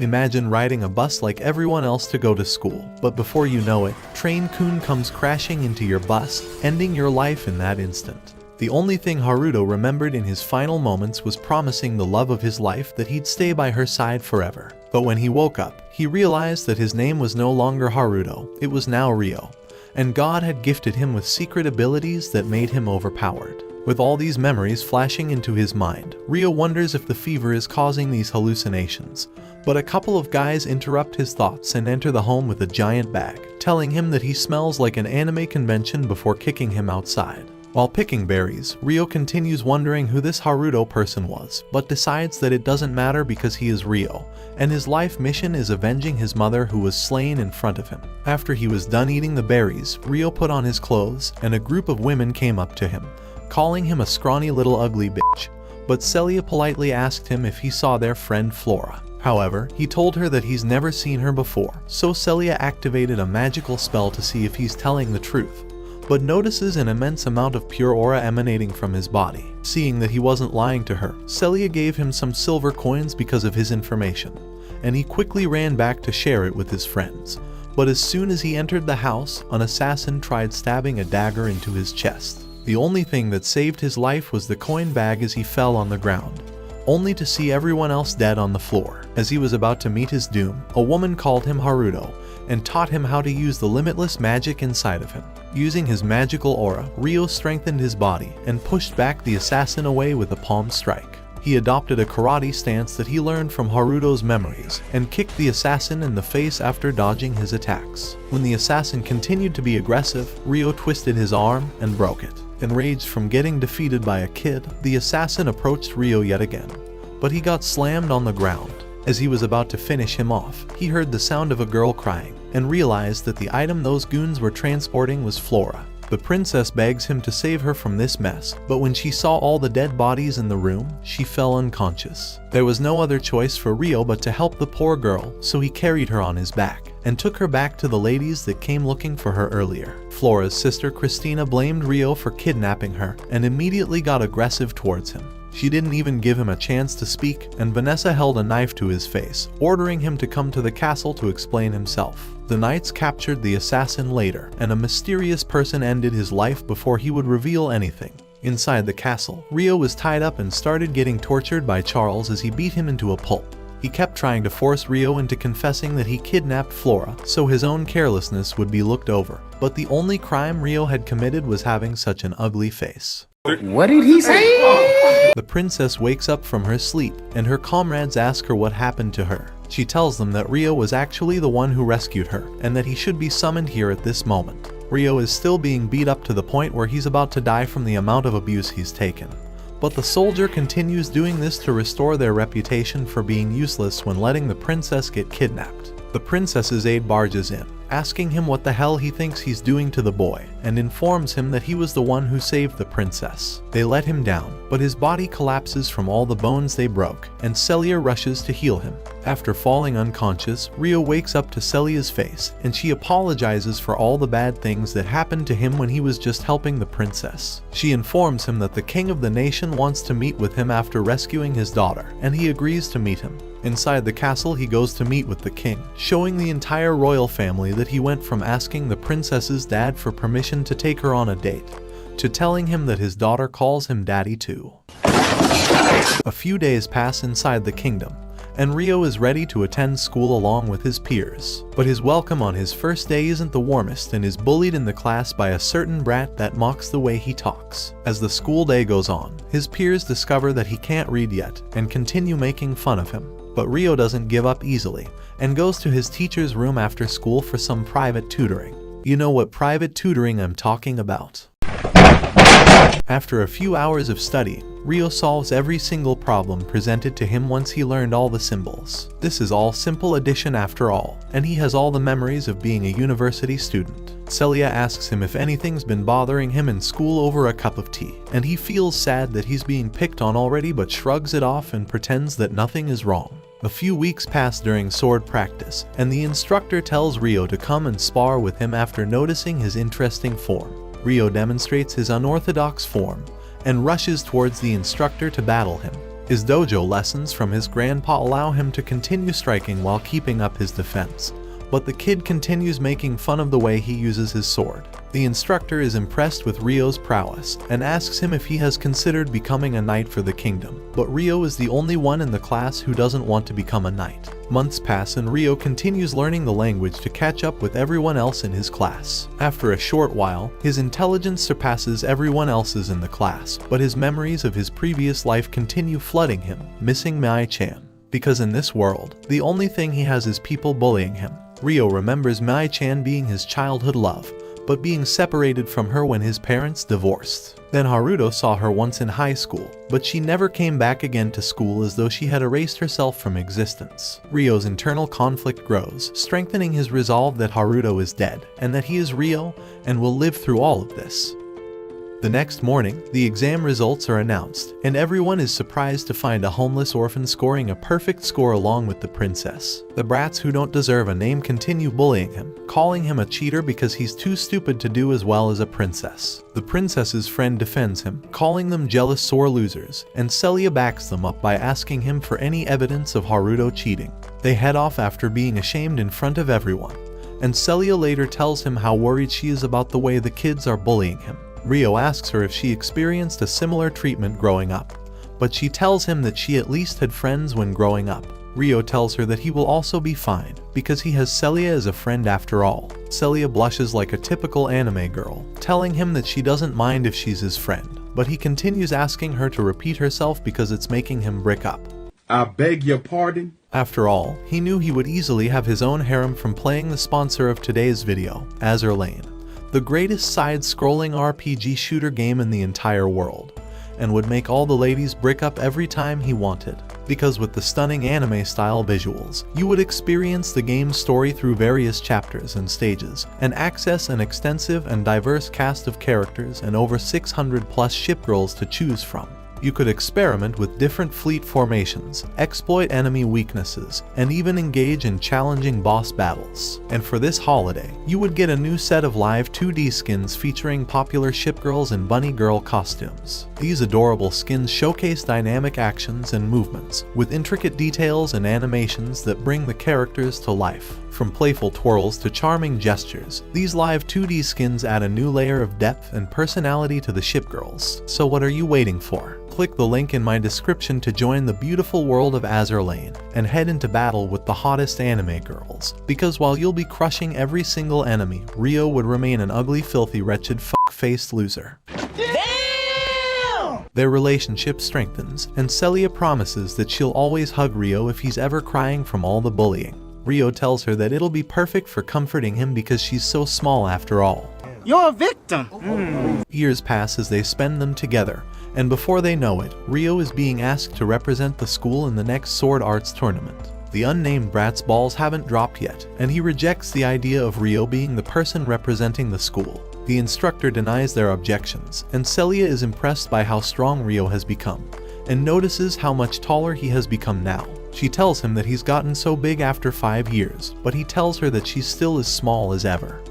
Imagine riding a bus like everyone else to go to school, but before you know it, Train-kun comes crashing into your bus, ending your life in that instant. The only thing Haruto remembered in his final moments was promising the love of his life that he'd stay by her side forever. But when he woke up, he realized that his name was no longer Haruto, it was now Ryo. And God had gifted him with secret abilities that made him overpowered. With all these memories flashing into his mind, Ryo wonders if the fever is causing these hallucinations. But a couple of guys interrupt his thoughts and enter the home with a giant bag, telling him that he smells like an anime convention before kicking him outside. While picking berries, Ryo continues wondering who this Haruto person was, but decides that it doesn't matter because he is Ryo, and his life mission is avenging his mother who was slain in front of him. After he was done eating the berries, Ryo put on his clothes, and a group of women came up to him, calling him a scrawny little ugly bitch, but Celia politely asked him if he saw their friend Flora. However, he told her that he's never seen her before, so Celia activated a magical spell to see if he's telling the truth, but notices an immense amount of pure aura emanating from his body. Seeing that he wasn't lying to her, Celia gave him some silver coins because of his information, and he quickly ran back to share it with his friends. But as soon as he entered the house, an assassin tried stabbing a dagger into his chest. The only thing that saved his life was the coin bag as he fell on the ground, only to see everyone else dead on the floor. As he was about to meet his doom, a woman called him Haruto and taught him how to use the limitless magic inside of him. Using his magical aura, Ryo strengthened his body and pushed back the assassin away with a palm strike. He adopted a karate stance that he learned from Haruto's memories and kicked the assassin in the face after dodging his attacks. When the assassin continued to be aggressive, Ryo twisted his arm and broke it. Enraged from getting defeated by a kid, the assassin approached Ryo yet again, but he got slammed on the ground. As he was about to finish him off, he heard the sound of a girl crying and realized that the item those goons were transporting was Flora. The princess begs him to save her from this mess, but when she saw all the dead bodies in the room, she fell unconscious. There was no other choice for Ryo but to help the poor girl, so he carried her on his back and took her back to the ladies that came looking for her earlier. Flora's sister Christina blamed Ryo for kidnapping her and immediately got aggressive towards him. She didn't even give him a chance to speak, and Vanessa held a knife to his face, ordering him to come to the castle to explain himself. The knights captured the assassin later, and a mysterious person ended his life before he would reveal anything. Inside the castle, Ryo was tied up and started getting tortured by Charles as he beat him into a pulp. He kept trying to force Ryo into confessing that he kidnapped Flora, so his own carelessness would be looked over. But the only crime Ryo had committed was having such an ugly face. What did he say? The princess wakes up from her sleep, and her comrades ask her what happened to her. She tells them that Ryo was actually the one who rescued her, and that he should be summoned here at this moment. Ryo is still being beat up to the point where he's about to die from the amount of abuse he's taken. But the soldier continues doing this to restore their reputation for being useless when letting the princess get kidnapped. The princess's aide barges in, asking him what the hell he thinks he's doing to the boy, and informs him that he was the one who saved the princess. They let him down, but his body collapses from all the bones they broke, and Celia rushes to heal him. After falling unconscious, Ryo wakes up to Celia's face, and she apologizes for all the bad things that happened to him when he was just helping the princess. She informs him that the king of the nation wants to meet with him after rescuing his daughter, and he agrees to meet him. Inside the castle, he goes to meet with the king, showing the entire royal family that he went from asking the princess's dad for permission to take her on a date, to telling him that his daughter calls him daddy too. A few days pass inside the kingdom, and Ryo is ready to attend school along with his peers. But his welcome on his first day isn't the warmest and is bullied in the class by a certain brat that mocks the way he talks. As the school day goes on, his peers discover that he can't read yet and continue making fun of him. But Ryo doesn't give up easily, and goes to his teacher's room after school for some private tutoring. You know what private tutoring I'm talking about. After a few hours of study, Ryo solves every single problem presented to him once he learned all the symbols. This is all simple addition after all, and he has all the memories of being a university student. Celia asks him if anything's been bothering him in school over a cup of tea, and he feels sad that he's being picked on already but shrugs it off and pretends that nothing is wrong. A few weeks pass during sword practice, and the instructor tells Ryo to come and spar with him after noticing his interesting form. Ryo demonstrates his unorthodox form and rushes towards the instructor to battle him. His dojo lessons from his grandpa allow him to continue striking while keeping up his defense, but the kid continues making fun of the way he uses his sword. The instructor is impressed with Ryo's prowess and asks him if he has considered becoming a knight for the kingdom, but Ryo is the only one in the class who doesn't want to become a knight. Months pass and Ryo continues learning the language to catch up with everyone else in his class. After a short while, his intelligence surpasses everyone else's in the class, but his memories of his previous life continue flooding him, missing Mai-chan. Because in this world, the only thing he has is people bullying him. Ryo remembers Mai-chan being his childhood love, but being separated from her when his parents divorced. Then Haruto saw her once in high school, but she never came back again to school as though she had erased herself from existence. Ryo's internal conflict grows, strengthening his resolve that Haruto is dead, and that he is Ryo and will live through all of this. The next morning, the exam results are announced, and everyone is surprised to find a homeless orphan scoring a perfect score along with the princess. The brats who don't deserve a name continue bullying him, calling him a cheater because he's too stupid to do as well as a princess. The princess's friend defends him, calling them jealous sore losers, and Celia backs them up by asking him for any evidence of Haruto cheating. They head off after being ashamed in front of everyone, and Celia later tells him how worried she is about the way the kids are bullying him. Ryo asks her if she experienced a similar treatment growing up, but she tells him that she at least had friends when growing up. Ryo tells her that he will also be fine, because he has Celia as a friend after all. Celia blushes like a typical anime girl, telling him that she doesn't mind if she's his friend, but he continues asking her to repeat herself because it's making him brick up. I beg your pardon? After all, he knew he would easily have his own harem from playing the sponsor of today's video, Azur Lane, the greatest side-scrolling RPG shooter game in the entire world, and would make all the ladies brick up every time he wanted. Because with the stunning anime-style visuals, you would experience the game's story through various chapters and stages, and access an extensive and diverse cast of characters and over 600 plus shipgirls to choose from. You could experiment with different fleet formations, exploit enemy weaknesses, and even engage in challenging boss battles. And for this holiday, you would get a new set of live 2D skins featuring popular shipgirls and bunny girl costumes. These adorable skins showcase dynamic actions and movements, with intricate details and animations that bring the characters to life. From playful twirls to charming gestures, these live 2D skins add a new layer of depth and personality to the shipgirls. So what are you waiting for? Click the link in my description to join the beautiful world of Azur Lane and head into battle with the hottest anime girls. Because while you'll be crushing every single enemy, Ryo would remain an ugly, filthy, wretched, fuck-faced loser. Damn! Their relationship strengthens, and Celia promises that she'll always hug Ryo if he's ever crying from all the bullying. Ryo tells her that it'll be perfect for comforting him because she's so small after all. You're a victim! Years pass as they spend them together, and before they know it, Ryo is being asked to represent the school in the next Sword Arts tournament. The unnamed brat's balls haven't dropped yet, and he rejects the idea of Ryo being the person representing the school. The instructor denies their objections, and Celia is impressed by how strong Ryo has become, and notices how much taller he has become now. She tells him that he's gotten so big after 5 years, but he tells her that she's still as small as ever.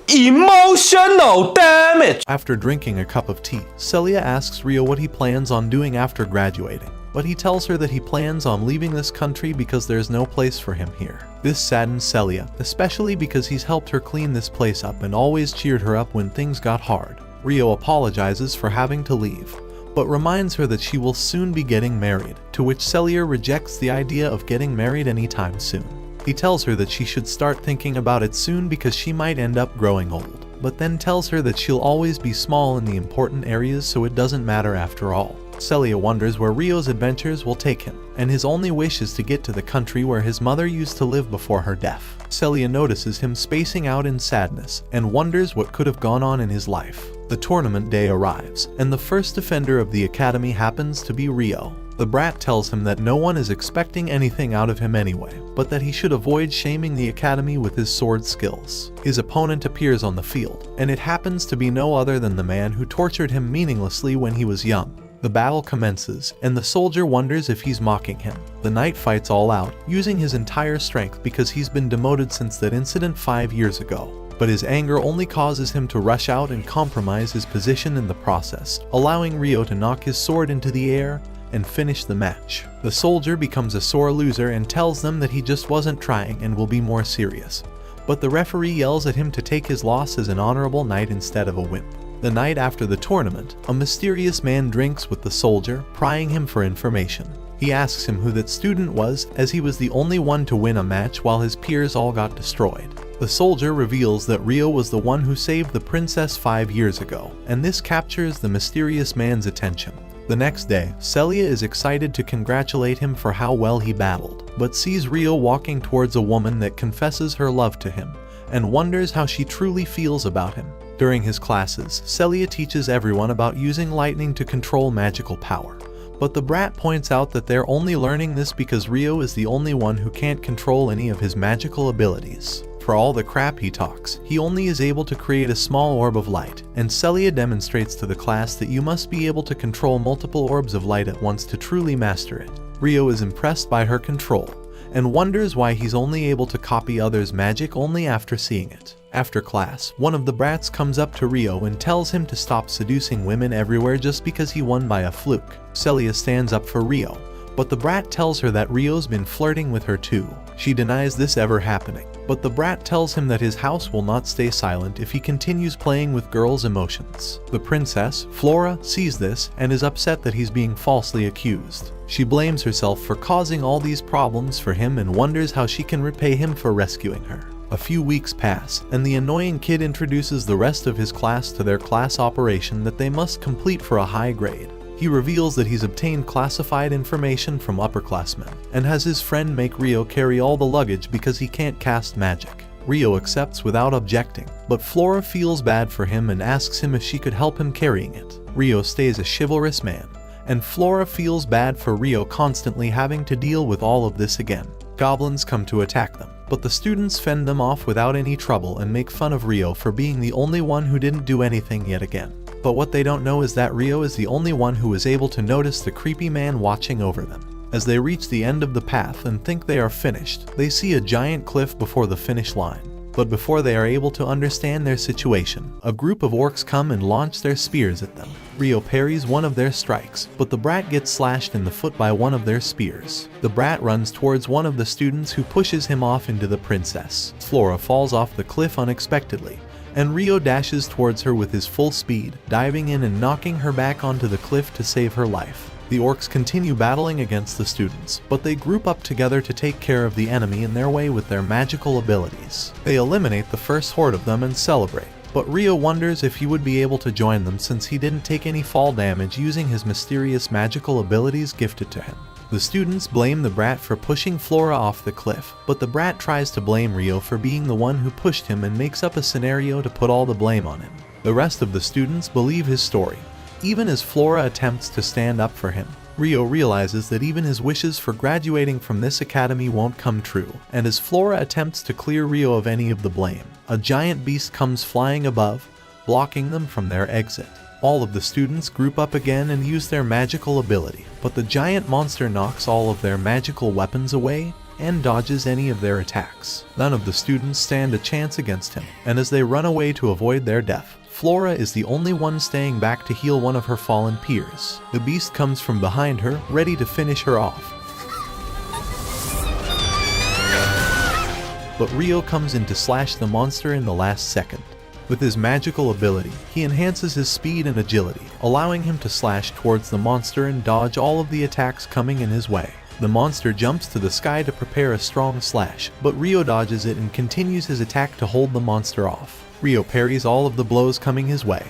Emotional damage! After drinking a cup of tea, Celia asks Ryo what he plans on doing after graduating, but he tells her that he plans on leaving this country because there's no place for him here. This saddens Celia, especially because he's helped her clean this place up and always cheered her up when things got hard. Ryo apologizes for having to leave, but reminds her that she will soon be getting married, to which Celia rejects the idea of getting married anytime soon. He tells her that she should start thinking about it soon because she might end up growing old, but then tells her that she'll always be small in the important areas so it doesn't matter after all. Celia wonders where Ryo's adventures will take him, and his only wish is to get to the country where his mother used to live before her death. Celia notices him spacing out in sadness and wonders what could have gone on in his life. The tournament day arrives, and the first defender of the academy happens to be Ryo. The brat tells him that no one is expecting anything out of him anyway, but that he should avoid shaming the academy with his sword skills. His opponent appears on the field, and it happens to be no other than the man who tortured him meaninglessly when he was young. The battle commences, and the soldier wonders if he's mocking him. The knight fights all out, using his entire strength because he's been demoted since that incident 5 years ago. But his anger only causes him to rush out and compromise his position in the process, allowing Ryo to knock his sword into the air and finish the match. The soldier becomes a sore loser and tells them that he just wasn't trying and will be more serious. But the referee yells at him to take his loss as an honorable knight instead of a wimp. The night after the tournament, a mysterious man drinks with the soldier, prying him for information. He asks him who that student was, as he was the only one to win a match while his peers all got destroyed. The soldier reveals that Rio was the one who saved the princess 5 years ago, and this captures the mysterious man's attention. The next day, Celia is excited to congratulate him for how well he battled, but sees Rio walking towards a woman that confesses her love to him, and wonders how she truly feels about him. During his classes, Celia teaches everyone about using lightning to control magical power. But the brat points out that they're only learning this because Rio is the only one who can't control any of his magical abilities. For all the crap he talks, he only is able to create a small orb of light, and Celia demonstrates to the class that you must be able to control multiple orbs of light at once to truly master it. Rio is impressed by her control, and wonders why he's only able to copy others' magic only after seeing it. After class, one of the brats comes up to Rio and tells him to stop seducing women everywhere just because he won by a fluke. Celia stands up for Rio, but the brat tells her that Rio's been flirting with her too. She denies this ever happening, but the brat tells him that his house will not stay silent if he continues playing with girls' emotions. The princess, Flora, sees this and is upset that he's being falsely accused. She blames herself for causing all these problems for him and wonders how she can repay him for rescuing her. A few weeks pass, and the annoying kid introduces the rest of his class to their class operation that they must complete for a high grade. He reveals that he's obtained classified information from upperclassmen, and has his friend make Rio carry all the luggage because he can't cast magic. Rio accepts without objecting, but Flora feels bad for him and asks him if she could help him carrying it. Rio stays a chivalrous man, and Flora feels bad for Rio constantly having to deal with all of this again. Goblins come to attack them, but the students fend them off without any trouble and make fun of Rio for being the only one who didn't do anything yet again. But what they don't know is that Rio is the only one who is able to notice the creepy man watching over them. As they reach the end of the path and think they are finished, they see a giant cliff before the finish line. But before they are able to understand their situation, a group of orcs come and launch their spears at them. Rio parries one of their strikes, but the brat gets slashed in the foot by one of their spears. The brat runs towards one of the students who pushes him off into the princess. Flora falls off the cliff unexpectedly, and Rio dashes towards her with his full speed, diving in and knocking her back onto the cliff to save her life. The orcs continue battling against the students, but they group up together to take care of the enemy in their way with their magical abilities. They eliminate the first horde of them and celebrate, but Rio wonders if he would be able to join them since he didn't take any fall damage using his mysterious magical abilities gifted to him. The students blame the brat for pushing Flora off the cliff, but the brat tries to blame Rio for being the one who pushed him and makes up a scenario to put all the blame on him. The rest of the students believe his story, even as Flora attempts to stand up for him. Rio realizes that even his wishes for graduating from this academy won't come true, and as Flora attempts to clear Rio of any of the blame, a giant beast comes flying above, blocking them from their exit. All of the students group up again and use their magical ability, but the giant monster knocks all of their magical weapons away and dodges any of their attacks. None of the students stand a chance against him, and as they run away to avoid their death, Flora is the only one staying back to heal one of her fallen peers. The beast comes from behind her, ready to finish her off. But Rio comes in to slash the monster in the last second. With his magical ability, he enhances his speed and agility, allowing him to slash towards the monster and dodge all of the attacks coming in his way. The monster jumps to the sky to prepare a strong slash, but Rio dodges it and continues his attack to hold the monster off. Rio parries all of the blows coming his way.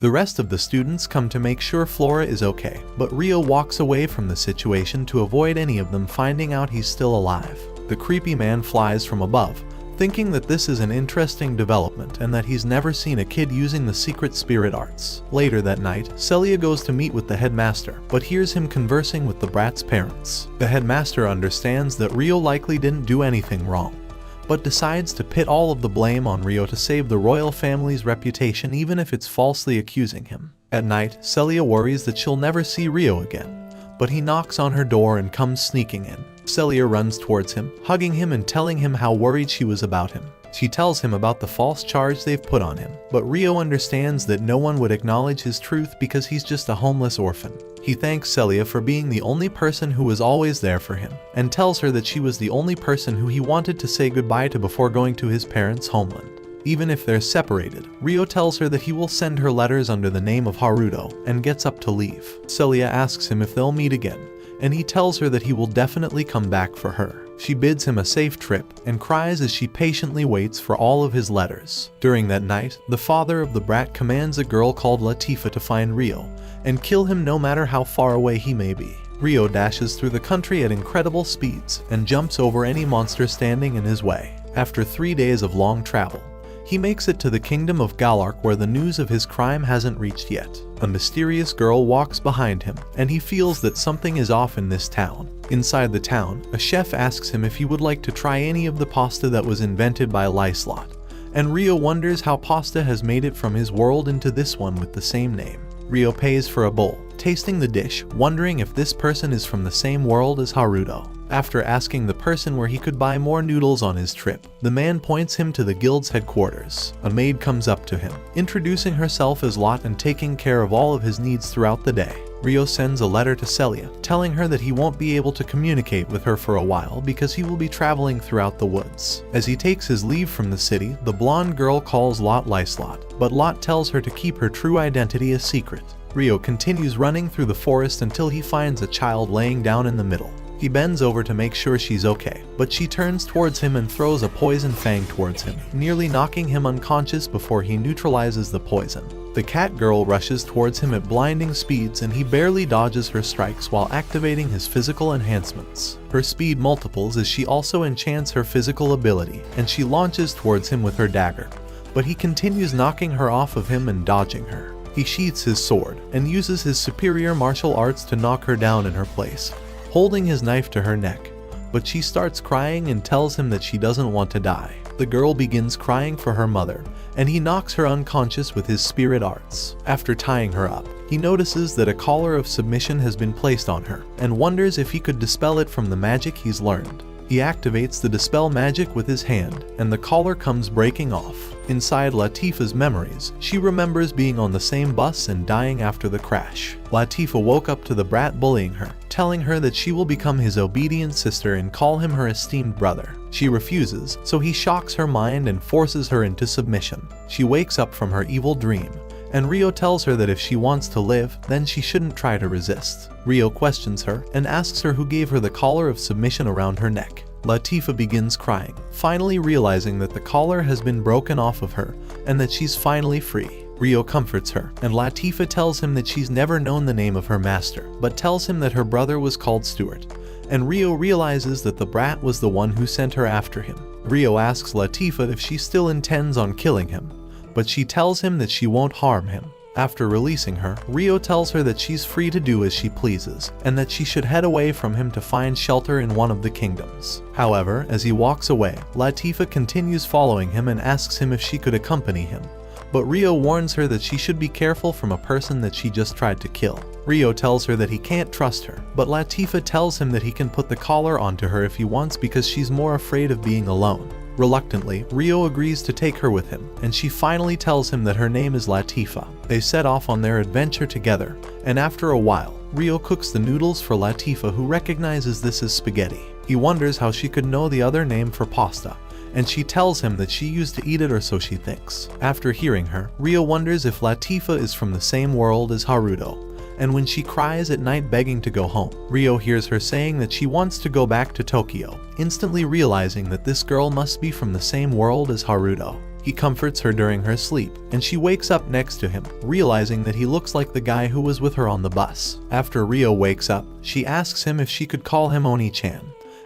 The rest of the students come to make sure Flora is okay, but Rio walks away from the situation to avoid any of them finding out he's still alive. The creepy man flies from above, thinking that this is an interesting development and that he's never seen a kid using the secret spirit arts. Later that night, Celia goes to meet with the headmaster, but hears him conversing with the brat's parents. The headmaster understands that Rio likely didn't do anything wrong, but decides to pit all of the blame on Rio to save the royal family's reputation even if it's falsely accusing him. At night, Celia worries that she'll never see Rio again, but he knocks on her door and comes sneaking in. Celia runs towards him, hugging him and telling him how worried she was about him. She tells him about the false charge they've put on him, but Rio understands that no one would acknowledge his truth because he's just a homeless orphan. He thanks Celia for being the only person who was always there for him, and tells her that she was the only person who he wanted to say goodbye to before going to his parents' homeland. Even if they're separated, Rio tells her that he will send her letters under the name of Haruto and gets up to leave. Celia asks him if they'll meet again, and he tells her that he will definitely come back for her. She bids him a safe trip and cries as she patiently waits for all of his letters. During that night, the father of the brat commands a girl called Latifa to find Rio and kill him no matter how far away he may be. Rio dashes through the country at incredible speeds and jumps over any monster standing in his way. After 3 days of long travel, he makes it to the kingdom of Galark where the news of his crime hasn't reached yet. A mysterious girl walks behind him, and he feels that something is off in this town. Inside the town, a chef asks him if he would like to try any of the pasta that was invented by Lyslot, and Rio wonders how pasta has made it from his world into this one with the same name. Rio pays for a bowl, tasting the dish, wondering if this person is from the same world as Haruto. After asking the person where he could buy more noodles on his trip, the man points him to the guild's headquarters. A maid comes up to him, introducing herself as Lot and taking care of all of his needs throughout the day. Rio sends a letter to Celia, telling her that he won't be able to communicate with her for a while because he will be traveling throughout the woods. As he takes his leave from the city, the blonde girl calls Lot Lyslot, but Lot tells her to keep her true identity a secret. Rio continues running through the forest until he finds a child laying down in the middle. He bends over to make sure she's okay, but she turns towards him and throws a poison fang towards him, nearly knocking him unconscious before he neutralizes the poison. The cat girl rushes towards him at blinding speeds and he barely dodges her strikes while activating his physical enhancements. Her speed multiples as she also enchants her physical ability, and she launches towards him with her dagger, but he continues knocking her off of him and dodging her. He sheaths his sword and uses his superior martial arts to knock her down in her place, holding his knife to her neck, but she starts crying and tells him that she doesn't want to die. The girl begins crying for her mother, and he knocks her unconscious with his spirit arts. After tying her up, he notices that a collar of submission has been placed on her, and wonders if he could dispel it from the magic he's learned. He activates the dispel magic with his hand, and the collar comes breaking off. Inside Latifa's memories, she remembers being on the same bus and dying after the crash. Latifa woke up to the brat bullying her, telling her that she will become his obedient sister and call him her esteemed brother. She refuses, so he shocks her mind and forces her into submission. She wakes up from her evil dream, and Rio tells her that if she wants to live, then she shouldn't try to resist. Rio questions her and asks her who gave her the collar of submission around her neck. Latifa begins crying, finally realizing that the collar has been broken off of her and that she's finally free. Rio comforts her, and Latifa tells him that she's never known the name of her master, but tells him that her brother was called Stuart, and Rio realizes that the brat was the one who sent her after him. Rio asks Latifa if she still intends on killing him, but she tells him that she won't harm him. After releasing her, Rio tells her that she's free to do as she pleases, and that she should head away from him to find shelter in one of the kingdoms. However, as he walks away, Latifa continues following him and asks him if she could accompany him, but Rio warns her that she should be careful from a person that she just tried to kill. Rio tells her that he can't trust her, but Latifa tells him that he can put the collar onto her if he wants because she's more afraid of being alone. Reluctantly, Rio agrees to take her with him, and she finally tells him that her name is Latifa. They set off on their adventure together, and after a while, Rio cooks the noodles for Latifa, who recognizes this as spaghetti. He wonders how she could know the other name for pasta, and she tells him that she used to eat it, or so she thinks. After hearing her, Rio wonders if Latifa is from the same world as Haruto, and when she cries at night begging to go home, Rio hears her saying that she wants to go back to Tokyo, instantly realizing that this girl must be from the same world as Haruto. He comforts her during her sleep, and she wakes up next to him, realizing that he looks like the guy who was with her on the bus. After Rio wakes up, she asks him if she could call him Oni-chan,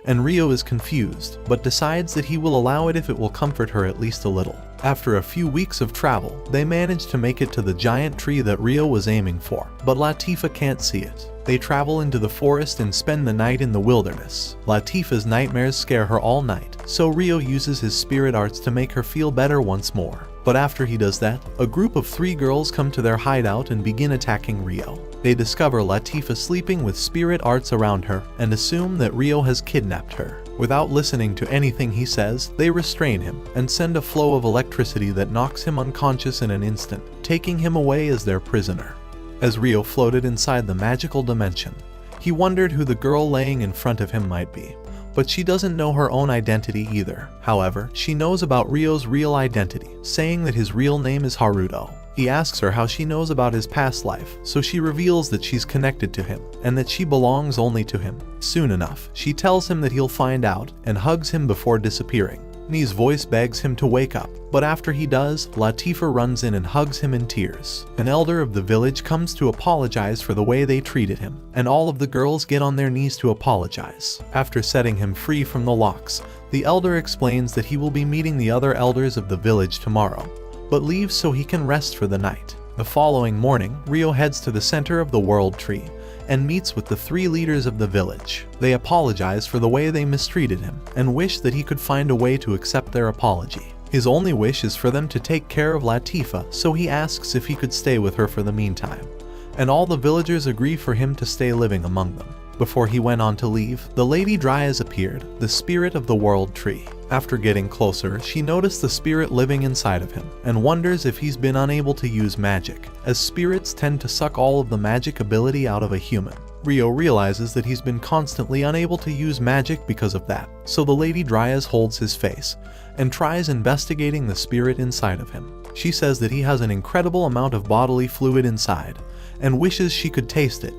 and Rio is confused, but decides that he will allow it if it will comfort her at least a little. After a few weeks of travel, they manage to make it to the giant tree that Rio was aiming for, but Latifa can't see it. They travel into the forest and spend the night in the wilderness. Latifa's nightmares scare her all night, so Rio uses his spirit arts to make her feel better once more. But after he does that, a group of 3 girls come to their hideout and begin attacking Rio. They discover Latifa sleeping with spirit arts around her and assume that Rio has kidnapped her. Without listening to anything he says, they restrain him and send a flow of electricity that knocks him unconscious in an instant, taking him away as their prisoner. As Rio floated inside the magical dimension, he wondered who the girl laying in front of him might be. But she doesn't know her own identity either. However, she knows about Rio's real identity, saying that his real name is Haruto. He asks her how she knows about his past life, so she reveals that she's connected to him, and that she belongs only to him. Soon enough, she tells him that he'll find out, and hugs him before disappearing. Nee's voice begs him to wake up, but after he does, Latifa runs in and hugs him in tears. An elder of the village comes to apologize for the way they treated him, and all of the girls get on their knees to apologize. After setting him free from the locks, the elder explains that he will be meeting the other elders of the village tomorrow, but leaves so he can rest for the night. The following morning, Rio heads to the center of the World Tree and meets with the 3 leaders of the village. They apologize for the way they mistreated him and wish that he could find a way to accept their apology. His only wish is for them to take care of Latifa, so he asks if he could stay with her for the meantime, and all the villagers agree for him to stay living among them. Before he went on to leave, the Lady Dryas appeared, the spirit of the World Tree. After getting closer, she noticed the spirit living inside of him, and wonders if he's been unable to use magic, as spirits tend to suck all of the magic ability out of a human. Rio realizes that he's been constantly unable to use magic because of that, so the Lady Dryas holds his face, and tries investigating the spirit inside of him. She says that he has an incredible amount of bodily fluid inside, and wishes she could taste it,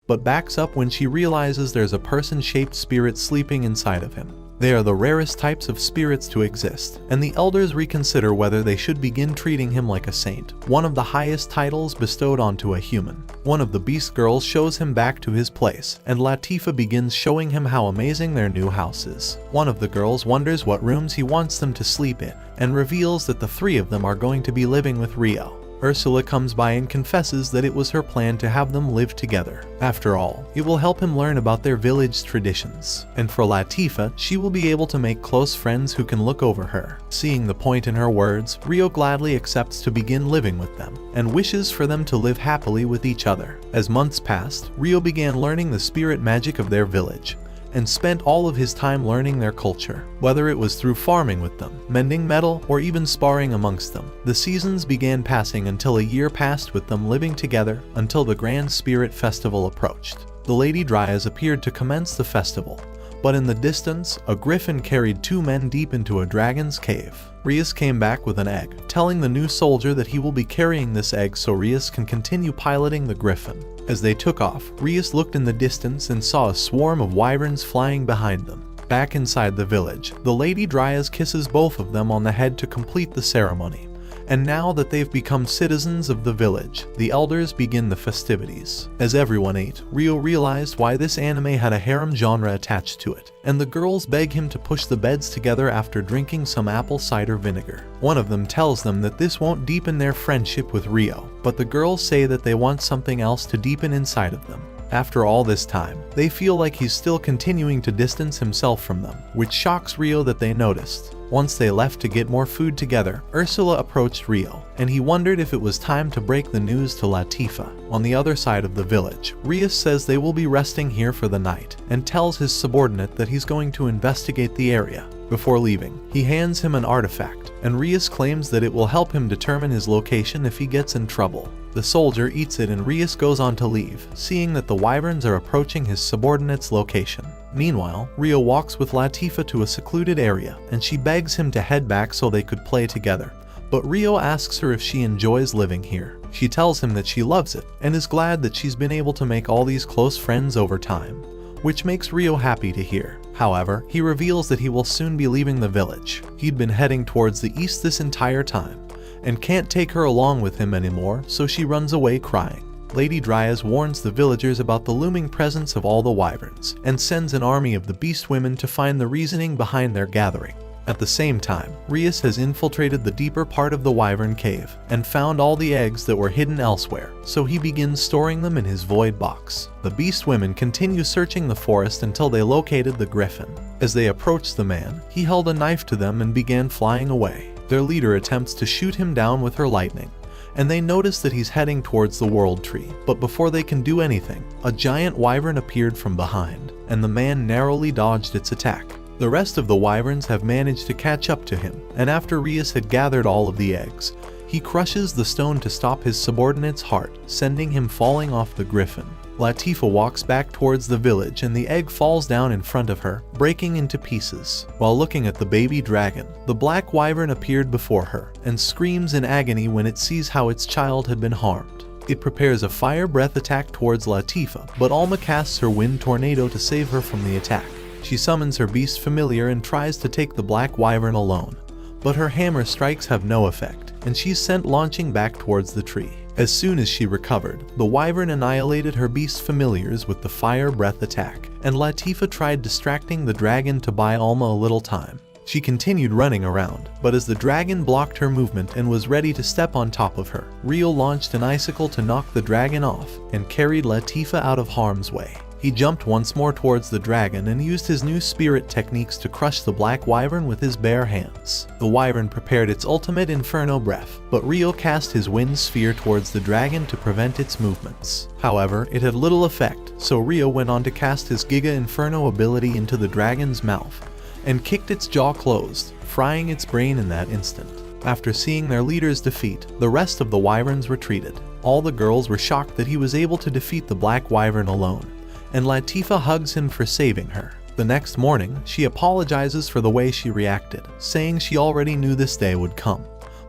but backs up when she realizes there's a person-shaped spirit sleeping inside of him. They are the rarest types of spirits to exist, and the elders reconsider whether they should begin treating him like a saint, one of the highest titles bestowed onto a human. One of the beast girls shows him back to his place, and Latifa begins showing him how amazing their new house is. One of the girls wonders what rooms he wants them to sleep in, and reveals that the 3 of them are going to be living with Rio. Ursula comes by and confesses that it was her plan to have them live together. After all, it will help him learn about their village traditions. And for Latifa, she will be able to make close friends who can look over her. Seeing the point in her words, Rio gladly accepts to begin living with them, and wishes for them to live happily with each other. As months passed, Rio began learning the spirit magic of their village, and spent all of his time learning their culture, whether it was through farming with them, mending metal, or even sparring amongst them. The seasons began passing until a year passed with them living together until the Grand Spirit Festival approached. The Lady Dryas appeared to commence the festival, but in the distance, a griffin carried 2 men deep into a dragon's cave. Rias came back with an egg, telling the new soldier that he will be carrying this egg so Rias can continue piloting the griffin. As they took off, Rias looked in the distance and saw a swarm of wyverns flying behind them. Back inside the village, the Lady Dryas kisses both of them on the head to complete the ceremony. And now that they've become citizens of the village, the elders begin the festivities. As everyone ate, Rio realized why this anime had a harem genre attached to it, and the girls beg him to push the beds together after drinking some apple cider vinegar. One of them tells them that this won't deepen their friendship with Rio, but the girls say that they want something else to deepen inside of them. After all this time, they feel like he's still continuing to distance himself from them, which shocks Rio that they noticed. Once they left to get more food together, Ursula approached Rio, and he wondered if it was time to break the news to Latifa. On the other side of the village, Rias says they will be resting here for the night, and tells his subordinate that he's going to investigate the area. Before leaving, he hands him an artifact, and Rias claims that it will help him determine his location if he gets in trouble. The soldier eats it and Rias goes on to leave, seeing that the wyverns are approaching his subordinate's location. Meanwhile, Rio walks with Latifa to a secluded area, and she begs him to head back so they could play together. But Rio asks her if she enjoys living here. She tells him that she loves it, and is glad that she's been able to make all these close friends over time, which makes Rio happy to hear. However, he reveals that he will soon be leaving the village. He'd been heading towards the east this entire time, and can't take her along with him anymore, so she runs away crying. Lady Dryas warns the villagers about the looming presence of all the wyverns, and sends an army of the beast women to find the reasoning behind their gathering. At the same time, Rias has infiltrated the deeper part of the wyvern cave, and found all the eggs that were hidden elsewhere, so he begins storing them in his void box. The beast women continue searching the forest until they located the griffin. As they approached the man, he held a knife to them and began flying away. Their leader attempts to shoot him down with her lightning, and they notice that he's heading towards the World Tree. But before they can do anything, a giant wyvern appeared from behind, and the man narrowly dodged its attack. The rest of the wyverns have managed to catch up to him, and after Rias had gathered all of the eggs, he crushes the stone to stop his subordinate's heart, sending him falling off the griffin. Latifa walks back towards the village and the egg falls down in front of her, breaking into pieces. While looking at the baby dragon, the black wyvern appeared before her and screams in agony when it sees how its child had been harmed. It prepares a fire breath attack towards Latifa, but Alma casts her wind tornado to save her from the attack. She summons her beast familiar and tries to take the black wyvern alone, but her hammer strikes have no effect, and she's sent launching back towards the tree. As soon as she recovered, the wyvern annihilated her beast familiars with the fire breath attack, and Latifa tried distracting the dragon to buy Alma a little time. She continued running around, but as the dragon blocked her movement and was ready to step on top of her, Rio launched an icicle to knock the dragon off and carried Latifa out of harm's way. He jumped once more towards the dragon and used his new spirit techniques to crush the black wyvern with his bare hands. The wyvern prepared its ultimate inferno breath, but Rio cast his wind sphere towards the dragon to prevent its movements. However, it had little effect, so Rio went on to cast his Giga Inferno ability into the dragon's mouth and kicked its jaw closed, frying its brain in that instant. After seeing their leader's defeat, the rest of the wyverns retreated. All the girls were shocked that he was able to defeat the black wyvern alone, and Latifa hugs him for saving her. The next morning, she apologizes for the way she reacted, saying she already knew this day would come,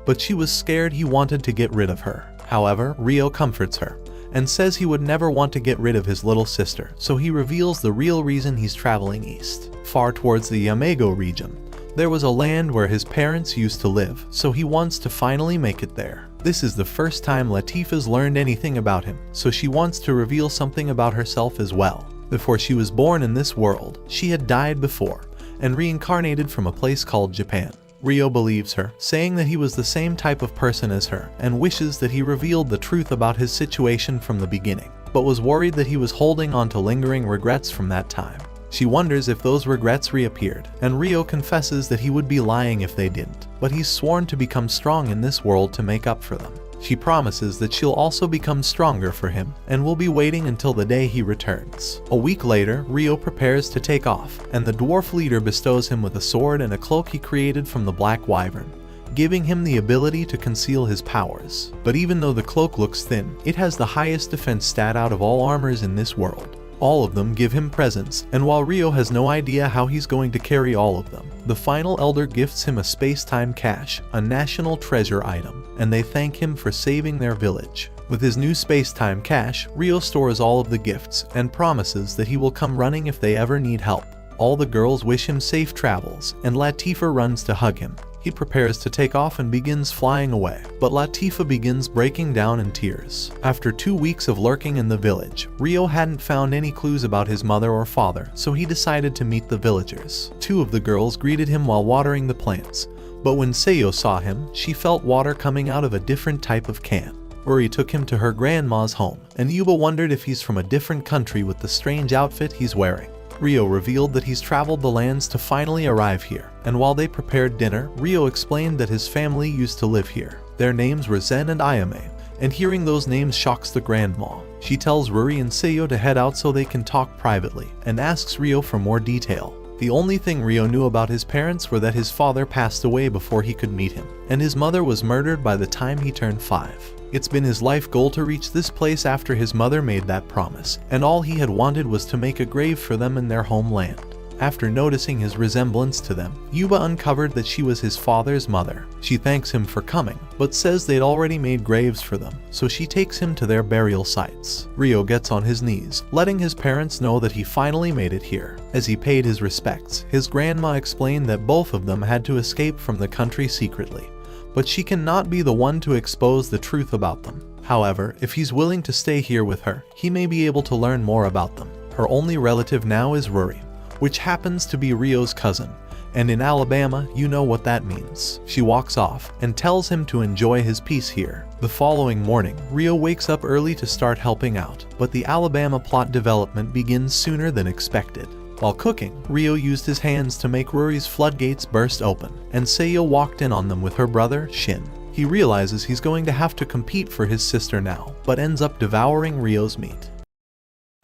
but she was scared he wanted to get rid of her. However, Rio comforts her and says he would never want to get rid of his little sister, so he reveals the real reason he's traveling east. Far towards the Yamago region, there was a land where his parents used to live, so he wants to finally make it there. This is the first time Latifa's learned anything about him, so she wants to reveal something about herself as well. Before she was born in this world, she had died before and reincarnated from a place called Japan. Rio believes her, saying that he was the same type of person as her and wishes that he revealed the truth about his situation from the beginning, but was worried that he was holding on to lingering regrets from that time. She wonders if those regrets reappeared, and Rio confesses that he would be lying if they didn't, but he's sworn to become strong in this world to make up for them. She promises that she'll also become stronger for him, and will be waiting until the day he returns. A week later, Rio prepares to take off, and the dwarf leader bestows him with a sword and a cloak he created from the black wyvern, giving him the ability to conceal his powers. But even though the cloak looks thin, it has the highest defense stat out of all armors in this world. All of them give him presents, and while Rio has no idea how he's going to carry all of them, the final elder gifts him a space-time cache, a national treasure item, and they thank him for saving their village. With his new space-time cache, Rio stores all of the gifts and promises that he will come running if they ever need help. All the girls wish him safe travels, and Latifa runs to hug him. He prepares to take off and begins flying away, but Latifa begins breaking down in tears. After 2 weeks of lurking in the village, Rio hadn't found any clues about his mother or father, so he decided to meet the villagers. 2 of the girls greeted him while watering the plants, but when Seiyo saw him, she felt water coming out of a different type of can. Uri took him to her grandma's home, and Yuba wondered if he's from a different country with the strange outfit he's wearing. Rio revealed that he's traveled the lands to finally arrive here, and while they prepared dinner, Rio explained that his family used to live here. Their names were Zen and Ayame, and hearing those names shocks the grandma. She tells Ruri and Seiyo to head out so they can talk privately, and asks Rio for more detail. The only thing Rio knew about his parents were that his father passed away before he could meet him, and his mother was murdered by the time he turned 5. It's been his life goal to reach this place after his mother made that promise, and all he had wanted was to make a grave for them in their homeland. After noticing his resemblance to them, Yuba uncovered that she was his father's mother. She thanks him for coming, but says they'd already made graves for them, so she takes him to their burial sites. Rio gets on his knees, letting his parents know that he finally made it here. As he paid his respects, his grandma explained that both of them had to escape from the country secretly, but she cannot be the one to expose the truth about them. However, if he's willing to stay here with her, he may be able to learn more about them. Her only relative now is Ruri, which happens to be Rio's cousin, and in Alabama, you know what that means. She walks off and tells him to enjoy his peace here. The following morning, Rio wakes up early to start helping out, but the Alabama plot development begins sooner than expected. While cooking, Ryo used his hands to make Ruri's floodgates burst open, and Seiyo walked in on them with her brother, Shin. He realizes he's going to have to compete for his sister now, but ends up devouring Ryo's meat.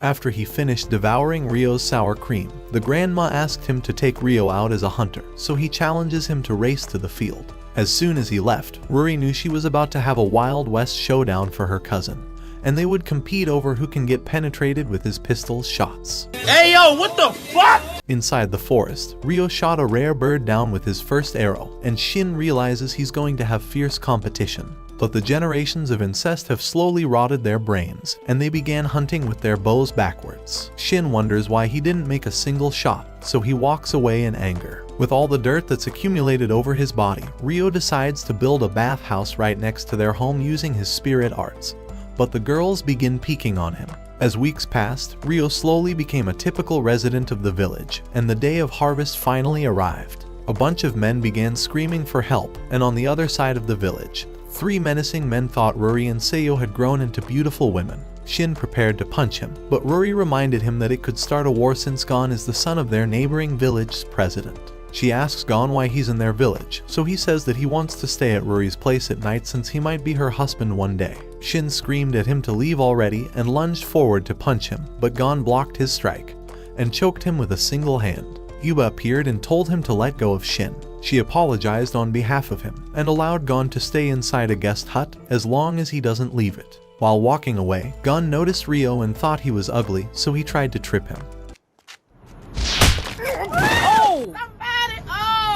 After he finished devouring Ryo's sour cream, the grandma asked him to take Ryo out as a hunter, so he challenges him to race to the field. As soon as he left, Ruri knew she was about to have a Wild West showdown for her cousin, and they would compete over who can get penetrated with his pistol's shots. Hey yo, what the fuck? Inside the forest, Ryo shot a rare bird down with his first arrow, and Shin realizes he's going to have fierce competition. But the generations of incest have slowly rotted their brains, and they began hunting with their bows backwards. Shin wonders why he didn't make a single shot, so he walks away in anger. With all the dirt that's accumulated over his body, Ryo decides to build a bathhouse right next to their home using his spirit arts. But the girls begin peeking on him. As weeks passed, Ryo slowly became a typical resident of the village, and the day of harvest finally arrived. A bunch of men began screaming for help, and on the other side of the village, 3 menacing men thought Ruri and Seiyo had grown into beautiful women. Shin prepared to punch him, but Ruri reminded him that it could start a war since Gon is the son of their neighboring village's president. She asks Gon why he's in their village, so he says that he wants to stay at Ruri's place at night since he might be her husband one day. Shin screamed at him to leave already and lunged forward to punch him, but Gon blocked his strike and choked him with a single hand. Yuba appeared and told him to let go of Shin. She apologized on behalf of him and allowed Gon to stay inside a guest hut as long as he doesn't leave it. While walking away, Gon noticed Ryo and thought he was ugly, so he tried to trip him.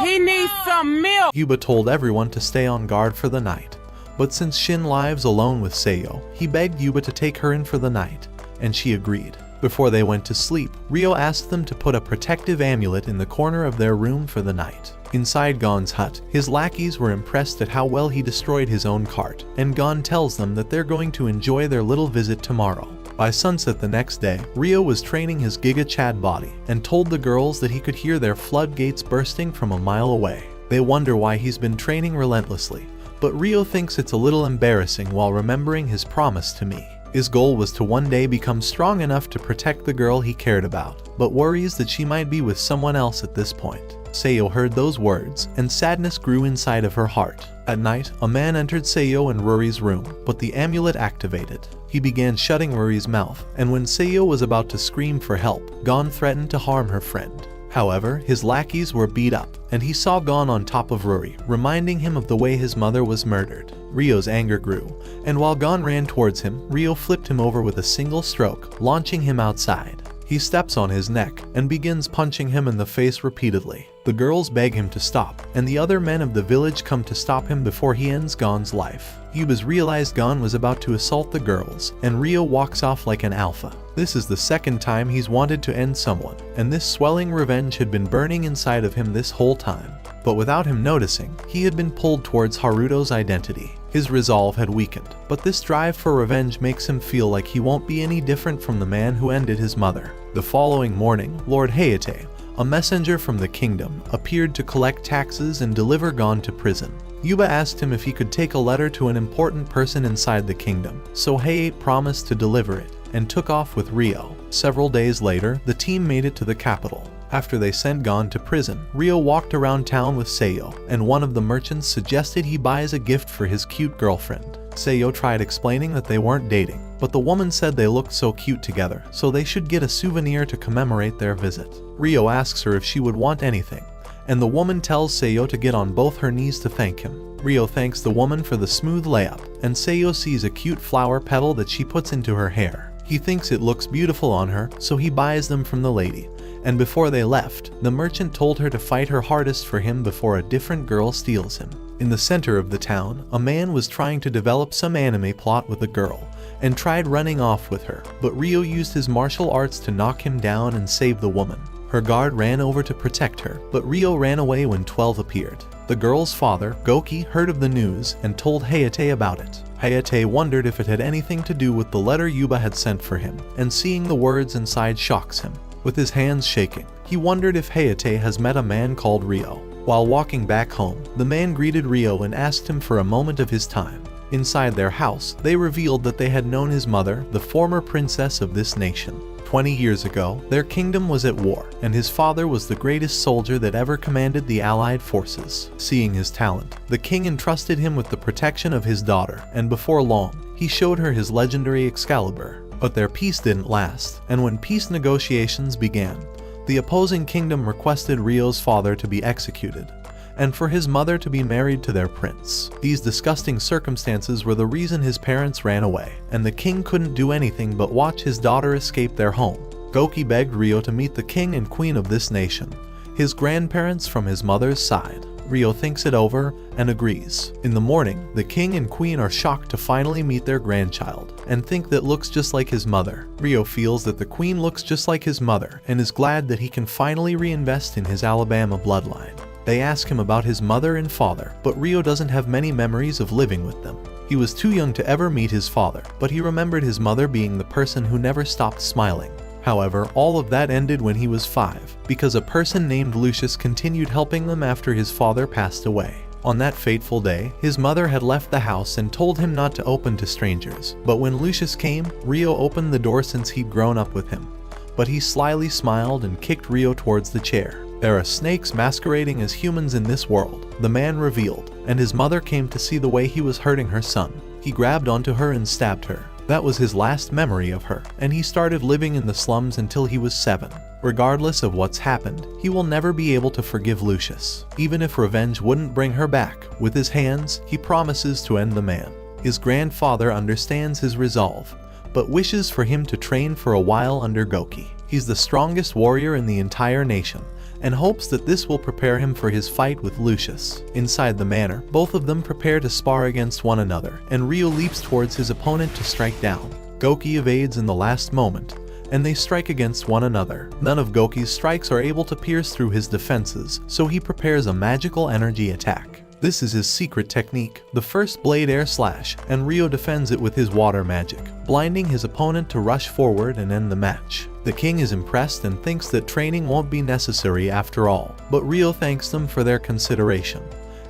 He needs some milk! Yuba told everyone to stay on guard for the night, but since Shin lives alone with Seiyo, he begged Yuba to take her in for the night, and she agreed. Before they went to sleep, Ryo asked them to put a protective amulet in the corner of their room for the night. Inside Gon's hut, his lackeys were impressed at how well he destroyed his own cart, and Gon tells them that they're going to enjoy their little visit tomorrow. By sunset the next day, Ryo was training his Giga Chad body, and told the girls that he could hear their floodgates bursting from a mile away. They wonder why he's been training relentlessly, but Ryo thinks it's a little embarrassing while remembering his promise to me. His goal was to one day become strong enough to protect the girl he cared about, but worries that she might be with someone else at this point. Seiyo heard those words, and sadness grew inside of her heart. At night, a man entered Seiyo and Ruri's room, but the amulet activated. He began shutting Ruri's mouth, and when Seiyo was about to scream for help, Gon threatened to harm her friend. However, his lackeys were beat up, and he saw Gon on top of Ruri, reminding him of the way his mother was murdered. Ryo's anger grew, and while Gon ran towards him, Ryo flipped him over with a single stroke, launching him outside. He steps on his neck and begins punching him in the face repeatedly. The girls beg him to stop, and the other men of the village come to stop him before he ends Gon's life. Yubas realized Gon was about to assault the girls, and Ryo walks off like an alpha. This is the second time he's wanted to end someone, and this swelling revenge had been burning inside of him this whole time. But without him noticing, he had been pulled towards Haruto's identity. His resolve had weakened, but this drive for revenge makes him feel like he won't be any different from the man who ended his mother. The following morning, Lord Hayate, a messenger from the kingdom, appeared to collect taxes and deliver Gon to prison. Yuba asked him if he could take a letter to an important person inside the kingdom, so Hayate promised to deliver it, and took off with Ryo. Several days later, the team made it to the capital. After they sent Gon to prison, Ryo walked around town with Seiyo, and one of the merchants suggested he buys a gift for his cute girlfriend. Seiyo tried explaining that they weren't dating, but the woman said they looked so cute together, so they should get a souvenir to commemorate their visit. Ryo asks her if she would want anything, and the woman tells Seiyo to get on both her knees to thank him. Ryo thanks the woman for the smooth layup, and Seiyo sees a cute flower petal that she puts into her hair. He thinks it looks beautiful on her, so he buys them from the lady. And before they left, the merchant told her to fight her hardest for him before a different girl steals him. In the center of the town, a man was trying to develop some anime plot with a girl, and tried running off with her, but Ryo used his martial arts to knock him down and save the woman. Her guard ran over to protect her, but Ryo ran away when 12 appeared. The girl's father, Goki, heard of the news and told Hayate about it. Hayate wondered if it had anything to do with the letter Yuba had sent for him, and seeing the words inside shocks him. With his hands shaking, he wondered if Hayate has met a man called Ryo. While walking back home, the man greeted Ryo and asked him for a moment of his time. Inside their house, they revealed that they had known his mother, the former princess of this nation. 20 years ago, their kingdom was at war, and his father was the greatest soldier that ever commanded the allied forces. Seeing his talent, the king entrusted him with the protection of his daughter, and before long, he showed her his legendary Excalibur. But their peace didn't last, and when peace negotiations began, the opposing kingdom requested Rio's father to be executed, and for his mother to be married to their prince. These disgusting circumstances were the reason his parents ran away, and the king couldn't do anything but watch his daughter escape their home. Goki begged Rio to meet the king and queen of this nation, his grandparents from his mother's side. Rio thinks it over and agrees. In the morning, the king and queen are shocked to finally meet their grandchild and think that looks just like his mother. Rio feels that the queen looks just like his mother and is glad that he can finally reinvest in his Alabama bloodline. They ask him about his mother and father, but Rio doesn't have many memories of living with them. He was too young to ever meet his father, but he remembered his mother being the person who never stopped smiling. However, all of that ended when he was 5, because a person named Lucius continued helping them after his father passed away. On that fateful day, his mother had left the house and told him not to open to strangers, but when Lucius came, Rio opened the door since he'd grown up with him. But he slyly smiled and kicked Rio towards the chair. There are snakes masquerading as humans in this world, the man revealed, and his mother came to see the way he was hurting her son. He grabbed onto her and stabbed her. That was his last memory of her, and he started living in the slums until he was 7. Regardless of what's happened, he will never be able to forgive Lucius. Even if revenge wouldn't bring her back, with his hands, he promises to end the man. His grandfather understands his resolve, but wishes for him to train for a while under Goki. He's the strongest warrior in the entire nation, and hopes that this will prepare him for his fight with Lucius. Inside the manor, both of them prepare to spar against one another, and Rio leaps towards his opponent to strike down. Goki evades in the last moment, and they strike against one another. None of Goki's strikes are able to pierce through his defenses, so he prepares a magical energy attack. This is his secret technique, the first blade air slash, and Rio defends it with his water magic, blinding his opponent to rush forward and end the match. The king is impressed and thinks that training won't be necessary after all, but Rio thanks them for their consideration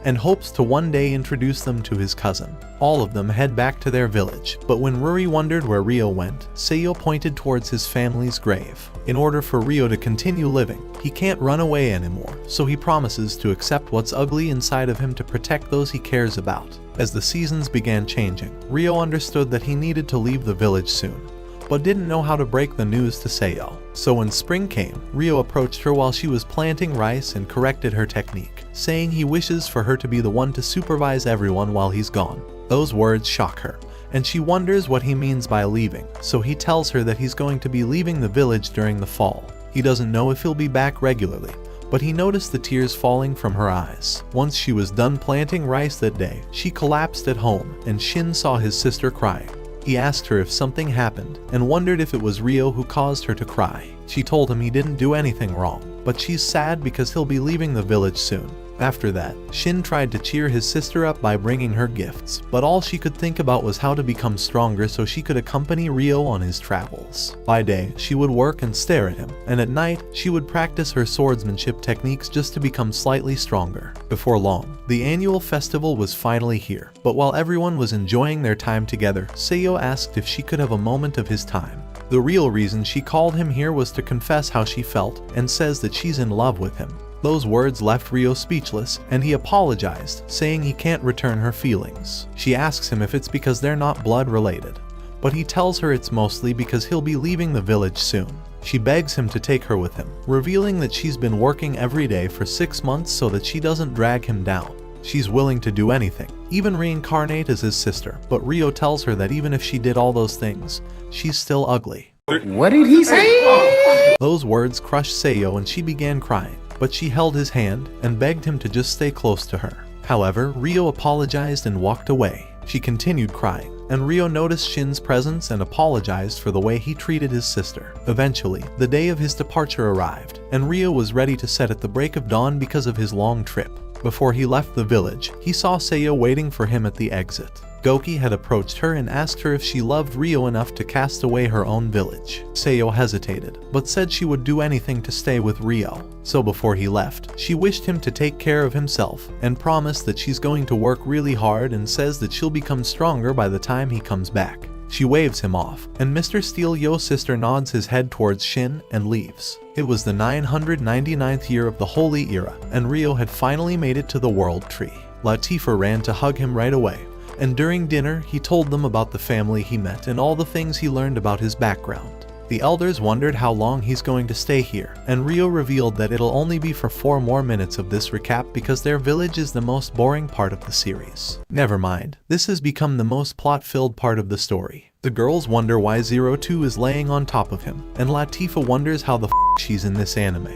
and hopes to one day introduce them to his cousin. All of them head back to their village, but when Ruri wondered where Rio went, Seiyo pointed towards his family's grave. In order for Rio to continue living, he can't run away anymore, so he promises to accept what's ugly inside of him to protect those he cares about. As the seasons began changing, Rio understood that he needed to leave the village soon, but didn't know how to break the news to Seiyo. So when spring came, Rio approached her while she was planting rice and corrected her technique, saying he wishes for her to be the one to supervise everyone while he's gone. Those words shock her, and she wonders what he means by leaving, so he tells her that he's going to be leaving the village during the fall. He doesn't know if he'll be back regularly, but he noticed the tears falling from her eyes. Once she was done planting rice that day, she collapsed at home, and Shin saw his sister crying. He asked her if something happened, and wondered if it was Rio who caused her to cry. She told him he didn't do anything wrong, but she's sad because he'll be leaving the village soon. After that, Shin tried to cheer his sister up by bringing her gifts, but all she could think about was how to become stronger so she could accompany Rio on his travels. By day, she would work and stare at him, and at night, she would practice her swordsmanship techniques just to become slightly stronger. Before long, the annual festival was finally here, but while everyone was enjoying their time together, Seiyo asked if she could have a moment of his time. The real reason she called him here was to confess how she felt, and says that she's in love with him. Those words left Rio speechless, and he apologized, saying he can't return her feelings. She asks him if it's because they're not blood related, but he tells her it's mostly because he'll be leaving the village soon. She begs him to take her with him, revealing that she's been working every day for 6 months so that she doesn't drag him down. She's willing to do anything, even reincarnate as his sister, but Rio tells her that even if she did all those things, she's still ugly. What did he say? Those words crushed Seiyo and she began crying, but she held his hand and begged him to just stay close to her. However, Rio apologized and walked away. She continued crying, and Rio noticed Shin's presence and apologized for the way he treated his sister. Eventually, the day of his departure arrived, and Rio was ready to set at the break of dawn because of his long trip. Before he left the village, he saw Seiyo waiting for him at the exit. Goki had approached her and asked her if she loved Rio enough to cast away her own village. Seiyo hesitated, but said she would do anything to stay with Rio. So before he left, she wished him to take care of himself and promised that she's going to work really hard and says that she'll become stronger by the time he comes back. She waves him off, and Mr. Steel Yo's sister nods his head towards Shin and leaves. It was the 999th year of the Holy Era, and Rio had finally made it to the World Tree. Latifah ran to hug him right away, and during dinner he told them about the family he met and all the things he learned about his background. The elders wondered how long he's going to stay here, and Rio revealed that it'll only be for 4 more minutes of this recap because their village is the most boring part of the series. Never mind, this has become the most plot-filled part of the story. The girls wonder why 02 is laying on top of him, and Latifah wonders how the she's in this anime.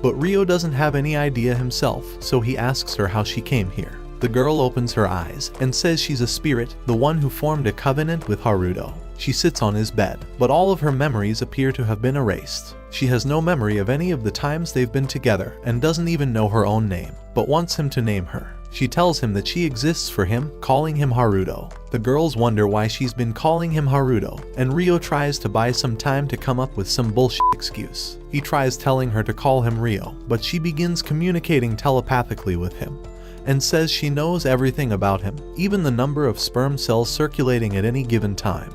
But Rio doesn't have any idea himself, so he asks her how she came here. The girl opens her eyes and says she's a spirit, the one who formed a covenant with Haruto. She sits on his bed, but all of her memories appear to have been erased. She has no memory of any of the times they've been together and doesn't even know her own name, but wants him to name her. She tells him that she exists for him, calling him Haruto. The girls wonder why she's been calling him Haruto, and Rio tries to buy some time to come up with some bullshit excuse. He tries telling her to call him Rio, but she begins communicating telepathically with him and says she knows everything about him, even the number of sperm cells circulating at any given time,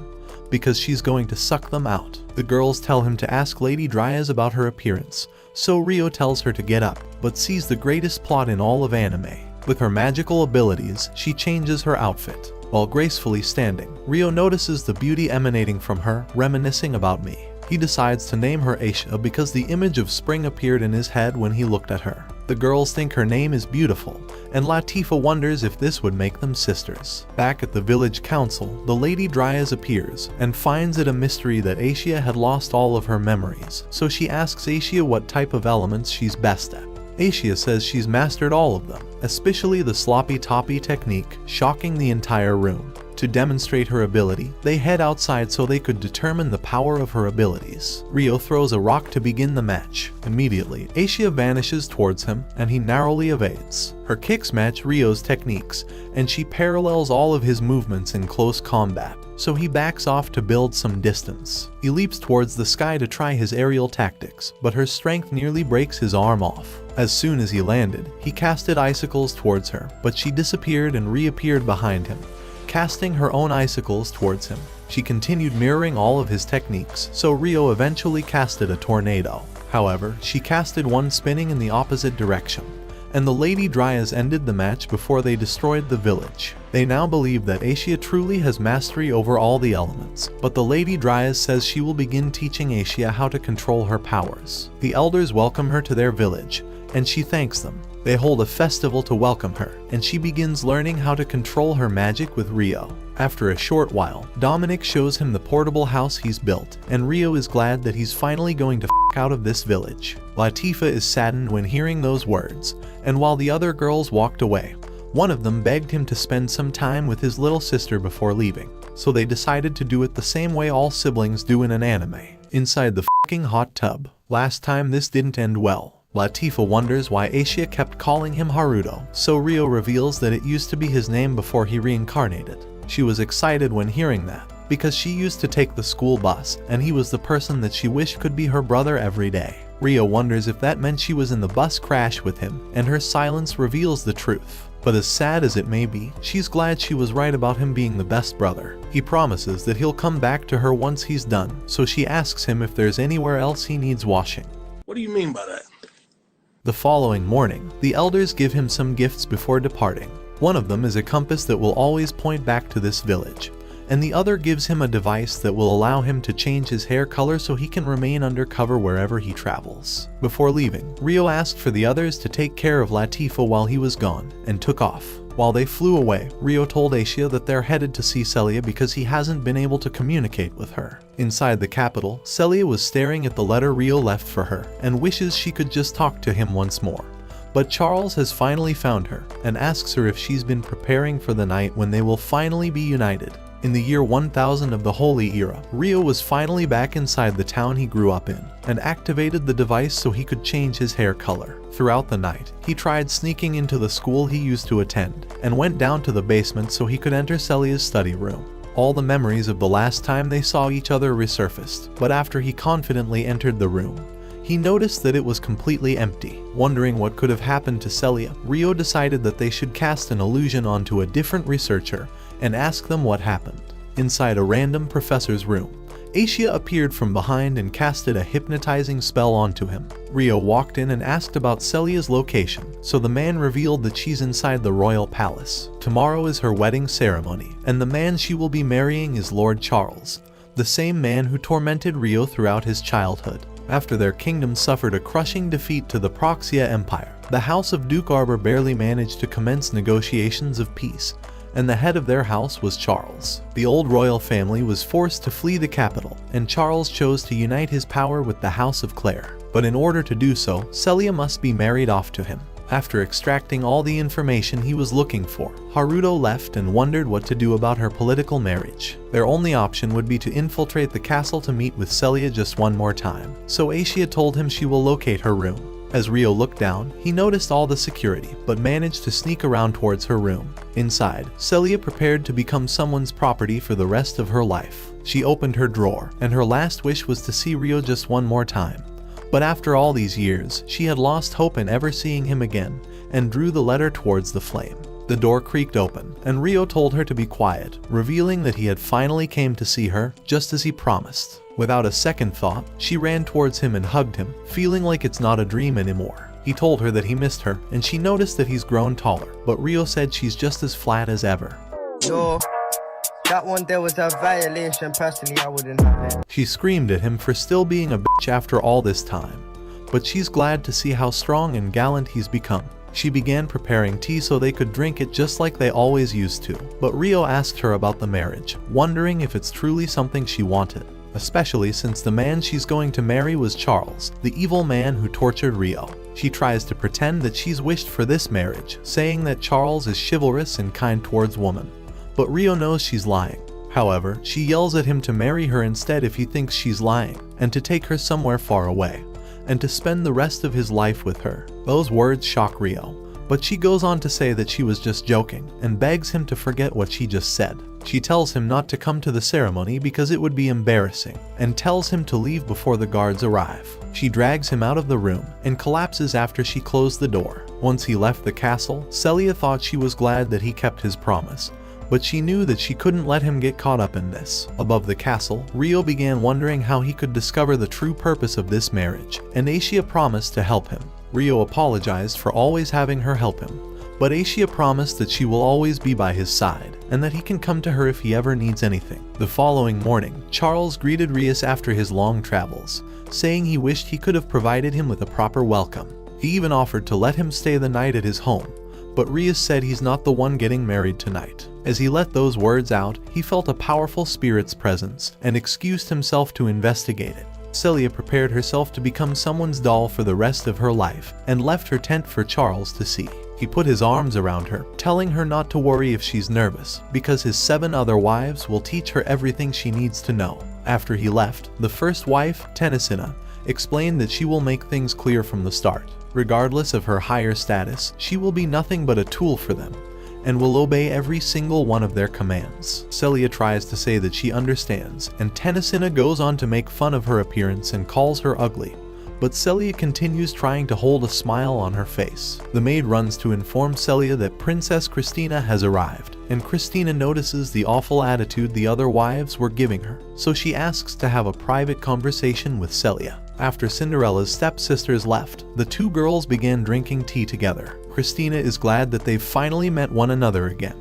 because she's going to suck them out. The girls tell him to ask Lady Dryas about her appearance, so Rio tells her to get up, but sees the greatest plot in all of anime. With her magical abilities, she changes her outfit. While gracefully standing, Rio notices the beauty emanating from her, reminiscing about me. He decides to name her Aisha because the image of spring appeared in his head when he looked at her. The girls think her name is beautiful, and Latifah wonders if this would make them sisters. Back at the village council, the Lady Dryas appears and finds it a mystery that Aisha had lost all of her memories, so she asks Aisha what type of elements she's best at. Aisha says she's mastered all of them, especially the sloppy toppy technique, shocking the entire room. To demonstrate her ability, they head outside so they could determine the power of her abilities. Rio throws a rock to begin the match. Immediately, Aisha vanishes towards him, and he narrowly evades. Her kicks match Rio's techniques, and she parallels all of his movements in close combat, so he backs off to build some distance. He leaps towards the sky to try his aerial tactics, but her strength nearly breaks his arm off. As soon as he landed, he casted icicles towards her, but she disappeared and reappeared behind him, casting her own icicles towards him. She continued mirroring all of his techniques, so Rio eventually casted a tornado. However, she casted one spinning in the opposite direction, and the Lady Dryas ended the match before they destroyed the village. They now believe that Aisha truly has mastery over all the elements, but the Lady Dryas says she will begin teaching Aisha how to control her powers. The elders welcome her to their village, and she thanks them. They hold a festival to welcome her, and she begins learning how to control her magic with Rio. After a short while, Dominic shows him the portable house he's built, and Rio is glad that he's finally going to out of this village. Latifah is saddened when hearing those words, and while the other girls walked away, one of them begged him to spend some time with his little sister before leaving, so they decided to do it the same way all siblings do in an anime, inside the f***ing hot tub. Last time this didn't end well. Latifah wonders why Aisha kept calling him Haruto, so Rio reveals that it used to be his name before he reincarnated. She was excited when hearing that, because she used to take the school bus, and he was the person that she wished could be her brother every day. Rio wonders if that meant she was in the bus crash with him, and her silence reveals the truth. But as sad as it may be, she's glad she was right about him being the best brother. He promises that he'll come back to her once he's done, so she asks him if there's anywhere else he needs washing. What do you mean by that? The following morning, the elders give him some gifts before departing. One of them is a compass that will always point back to this village, and the other gives him a device that will allow him to change his hair color so he can remain undercover wherever he travels. Before leaving, Rio asked for the others to take care of Latifah while he was gone, and took off. While they flew away, Rio told Aisha that they're headed to see Celia because he hasn't been able to communicate with her. Inside the capital, Celia was staring at the letter Rio left for her, and wishes she could just talk to him once more. But Charles has finally found her, and asks her if she's been preparing for the night when they will finally be united. In the year 1000 of the Holy Era, Rio was finally back inside the town he grew up in, and activated the device so he could change his hair color. Throughout the night, he tried sneaking into the school he used to attend, and went down to the basement so he could enter Celia's study room. All the memories of the last time they saw each other resurfaced, but after he confidently entered the room, he noticed that it was completely empty. Wondering what could have happened to Celia, Rio decided that they should cast an illusion onto a different researcher and ask them what happened. inside a random professor's room. Asia appeared from behind and casted a hypnotizing spell onto him. Rio walked in and asked about Celia's location, so the man revealed that she's inside the royal palace. Tomorrow is her wedding ceremony, and the man she will be marrying is Lord Charles, the same man who tormented Rio throughout his childhood. After their kingdom suffered a crushing defeat to the Proxia Empire, the House of Duke Arbor barely managed to commence negotiations of peace, and the head of their house was Charles. The old royal family was forced to flee the capital, and Charles chose to unite his power with the House of Clare. But in order to do so, Celia must be married off to him. After extracting all the information he was looking for, Haruto left and wondered what to do about her political marriage. Their only option would be to infiltrate the castle to meet with Celia just one more time, so Asia told him she will locate her room. As Rio looked down, he noticed all the security, but managed to sneak around towards her room. Inside, Celia prepared to become someone's property for the rest of her life. She opened her drawer, and her last wish was to see Rio just one more time. But after all these years, she had lost hope in ever seeing him again, and drew the letter towards the flame. The door creaked open, and Rio told her to be quiet, revealing that he had finally came to see her, just as he promised. Without a second thought, she ran towards him and hugged him, feeling like it's not a dream anymore. He told her that he missed her, and she noticed that he's grown taller, but Rio said she's just as flat as ever. Yo, that one there was a violation. Personally, I wouldn't have it. She screamed at him for still being a bitch after all this time, but she's glad to see how strong and gallant he's become. She began preparing tea so they could drink it just like they always used to, but Rio asked her about the marriage, wondering if it's truly something she wanted, especially since the man she's going to marry was Charles, the evil man who tortured Rio. She tries to pretend that she's wished for this marriage, saying that Charles is chivalrous and kind towards women, but Rio knows she's lying. However, she yells at him to marry her instead if he thinks she's lying, and to take her somewhere far away, and to spend the rest of his life with her. Those words shock Rio, but she goes on to say that she was just joking, and begs him to forget what she just said. She tells him not to come to the ceremony because it would be embarrassing, and tells him to leave before the guards arrive. She drags him out of the room, and collapses after she closed the door. Once he left the castle, Celia thought she was glad that he kept his promise, but she knew that she couldn't let him get caught up in this. Above the castle, Rio began wondering how he could discover the true purpose of this marriage, and Asia promised to help him. Rio apologized for always having her help him, but Asia promised that she will always be by his side, and that he can come to her if he ever needs anything. The following morning, Charles greeted Rias after his long travels, saying he wished he could have provided him with a proper welcome. He even offered to let him stay the night at his home, but Rias said he's not the one getting married tonight. As he let those words out, he felt a powerful spirit's presence, and excused himself to investigate it. Celia prepared herself to become someone's doll for the rest of her life, and left her tent for Charles to see. He put his arms around her, telling her not to worry if she's nervous, because his 7 other wives will teach her everything she needs to know. After he left, the first wife, Tennisina, explained that she will make things clear from the start. Regardless of her higher status, she will be nothing but a tool for them, and will obey every single one of their commands. Celia tries to say that she understands, and Tennisina goes on to make fun of her appearance and calls her ugly, but Celia continues trying to hold a smile on her face. The maid runs to inform Celia that Princess Christina has arrived, and Christina notices the awful attitude the other wives were giving her, so she asks to have a private conversation with Celia. After Cinderella's stepsisters left, the 2 girls began drinking tea together. Christina is glad that they've finally met one another again,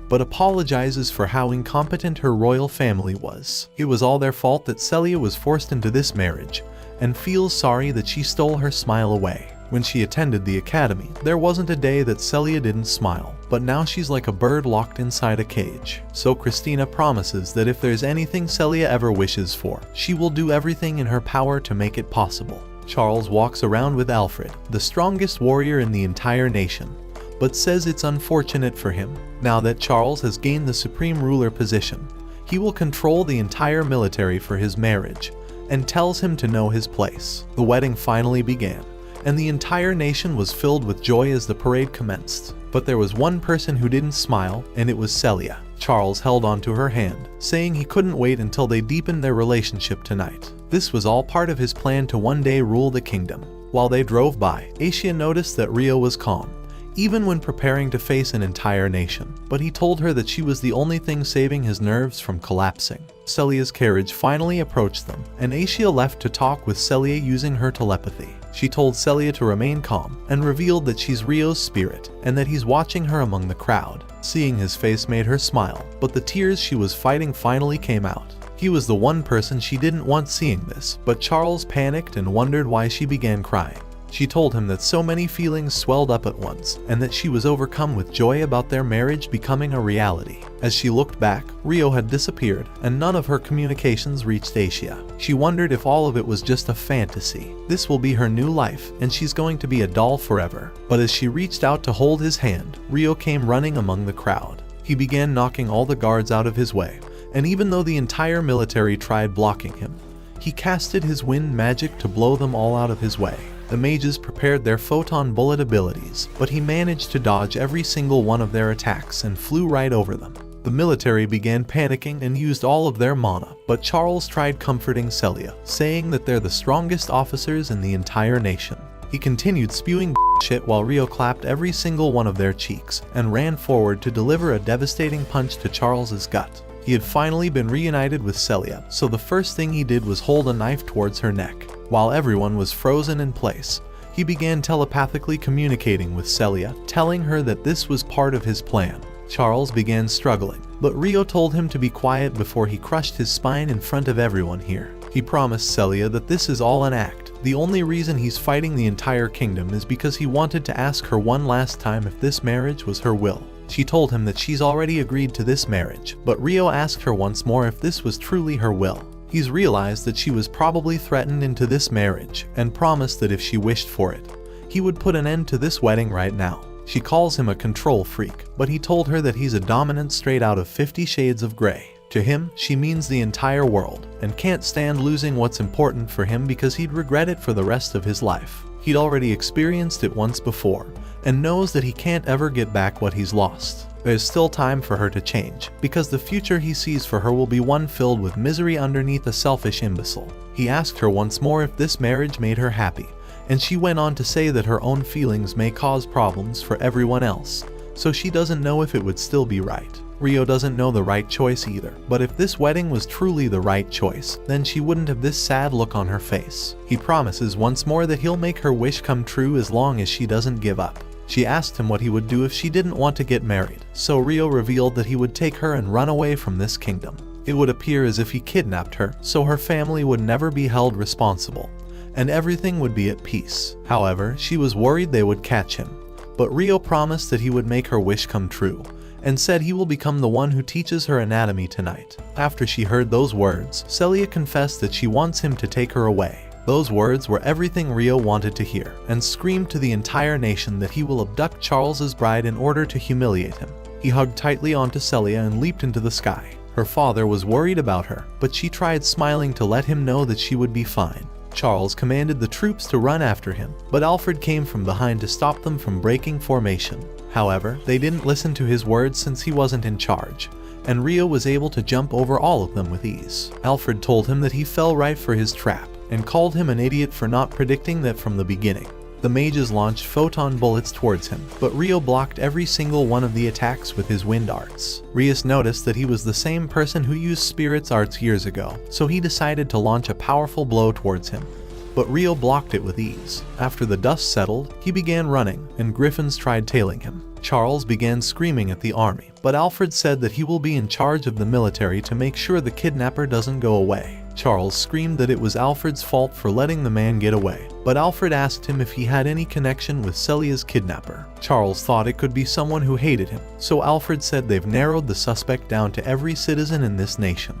but apologizes for how incompetent her royal family was. It was all their fault that Celia was forced into this marriage, and feels sorry that she stole her smile away. When she attended the academy, there wasn't a day that Celia didn't smile, but now she's like a bird locked inside a cage. So Christina promises that if there's anything Celia ever wishes for, she will do everything in her power to make it possible. Charles walks around with Alfred, the strongest warrior in the entire nation, but says it's unfortunate for him. Now that Charles has gained the supreme ruler position, he will control the entire military for his marriage, and tells him to know his place. The wedding finally began, and the entire nation was filled with joy as the parade commenced. But there was one person who didn't smile, and it was Celia. Charles held onto her hand, saying he couldn't wait until they deepened their relationship tonight. This was all part of his plan to one day rule the kingdom. While they drove by, Asia noticed that Rio was calm, even when preparing to face an entire nation. But he told her that she was the only thing saving his nerves from collapsing. Celia's carriage finally approached them, and Aisha left to talk with Celia using her telepathy. She told Celia to remain calm and revealed that she's Rio's spirit and that he's watching her among the crowd. Seeing his face made her smile, but the tears she was fighting finally came out. He was the one person she didn't want seeing this, but Charles panicked and wondered why she began crying. She told him that so many feelings swelled up at once, and that she was overcome with joy about their marriage becoming a reality. As she looked back, Rio had disappeared, and none of her communications reached Aisha. She wondered if all of it was just a fantasy. This will be her new life, and she's going to be a doll forever. But as she reached out to hold his hand, Rio came running among the crowd. He began knocking all the guards out of his way, and even though the entire military tried blocking him, he casted his wind magic to blow them all out of his way. The mages prepared their photon bullet abilities, but he managed to dodge every single one of their attacks and flew right over them. The military began panicking and used all of their mana, but Charles tried comforting Celia, saying that they're the strongest officers in the entire nation. He continued spewing shit while Rio clapped every single one of their cheeks and ran forward to deliver a devastating punch to Charles's gut. He had finally been reunited with Celia, so the first thing he did was hold a knife towards her neck. While everyone was frozen in place, he began telepathically communicating with Celia, telling her that this was part of his plan. Charles began struggling, but Rio told him to be quiet before he crushed his spine in front of everyone here. He promised Celia that this is all an act. The only reason he's fighting the entire kingdom is because he wanted to ask her one last time if this marriage was her will. She told him that she's already agreed to this marriage, but Rio asked her once more if this was truly her will. He's realized that she was probably threatened into this marriage and promised that if she wished for it, he would put an end to this wedding right now. She calls him a control freak, but he told her that he's a dominant straight out of 50 Shades of Grey. To him, she means the entire world, and can't stand losing what's important for him because he'd regret it for the rest of his life. He'd already experienced it once before, and knows that he can't ever get back what he's lost. There's still time for her to change, because the future he sees for her will be one filled with misery underneath a selfish imbecile. He asked her once more if this marriage made her happy, and she went on to say that her own feelings may cause problems for everyone else, so she doesn't know if it would still be right. Rio doesn't know the right choice either, but if this wedding was truly the right choice, then she wouldn't have this sad look on her face. He promises once more that he'll make her wish come true as long as she doesn't give up. She asked him what he would do if she didn't want to get married, so Rio revealed that he would take her and run away from this kingdom. It would appear as if he kidnapped her, so her family would never be held responsible, and everything would be at peace. However, she was worried they would catch him, but Rio promised that he would make her wish come true, and said he will become the one who teaches her anatomy tonight. After she heard those words, Celia confessed that she wants him to take her away. Those words were everything Rio wanted to hear, and screamed to the entire nation that he will abduct Charles's bride in order to humiliate him. He hugged tightly onto Celia and leaped into the sky. Her father was worried about her, but she tried smiling to let him know that she would be fine. Charles commanded the troops to run after him, but Alfred came from behind to stop them from breaking formation. However, they didn't listen to his words since he wasn't in charge, and Rio was able to jump over all of them with ease. Alfred told him that he fell right for his trap, and called him an idiot for not predicting that from the beginning. The mages launched photon bullets towards him, but Rio blocked every single one of the attacks with his wind arts. Rios noticed that he was the same person who used Spirit's arts years ago, so he decided to launch a powerful blow towards him, but Rio blocked it with ease. After the dust settled, he began running, and griffins tried tailing him. Charles began screaming at the army, but Alfred said that he will be in charge of the military to make sure the kidnapper doesn't go away. Charles screamed that it was Alfred's fault for letting the man get away, but Alfred asked him if he had any connection with Celia's kidnapper. Charles thought it could be someone who hated him, so Alfred said they've narrowed the suspect down to every citizen in this nation.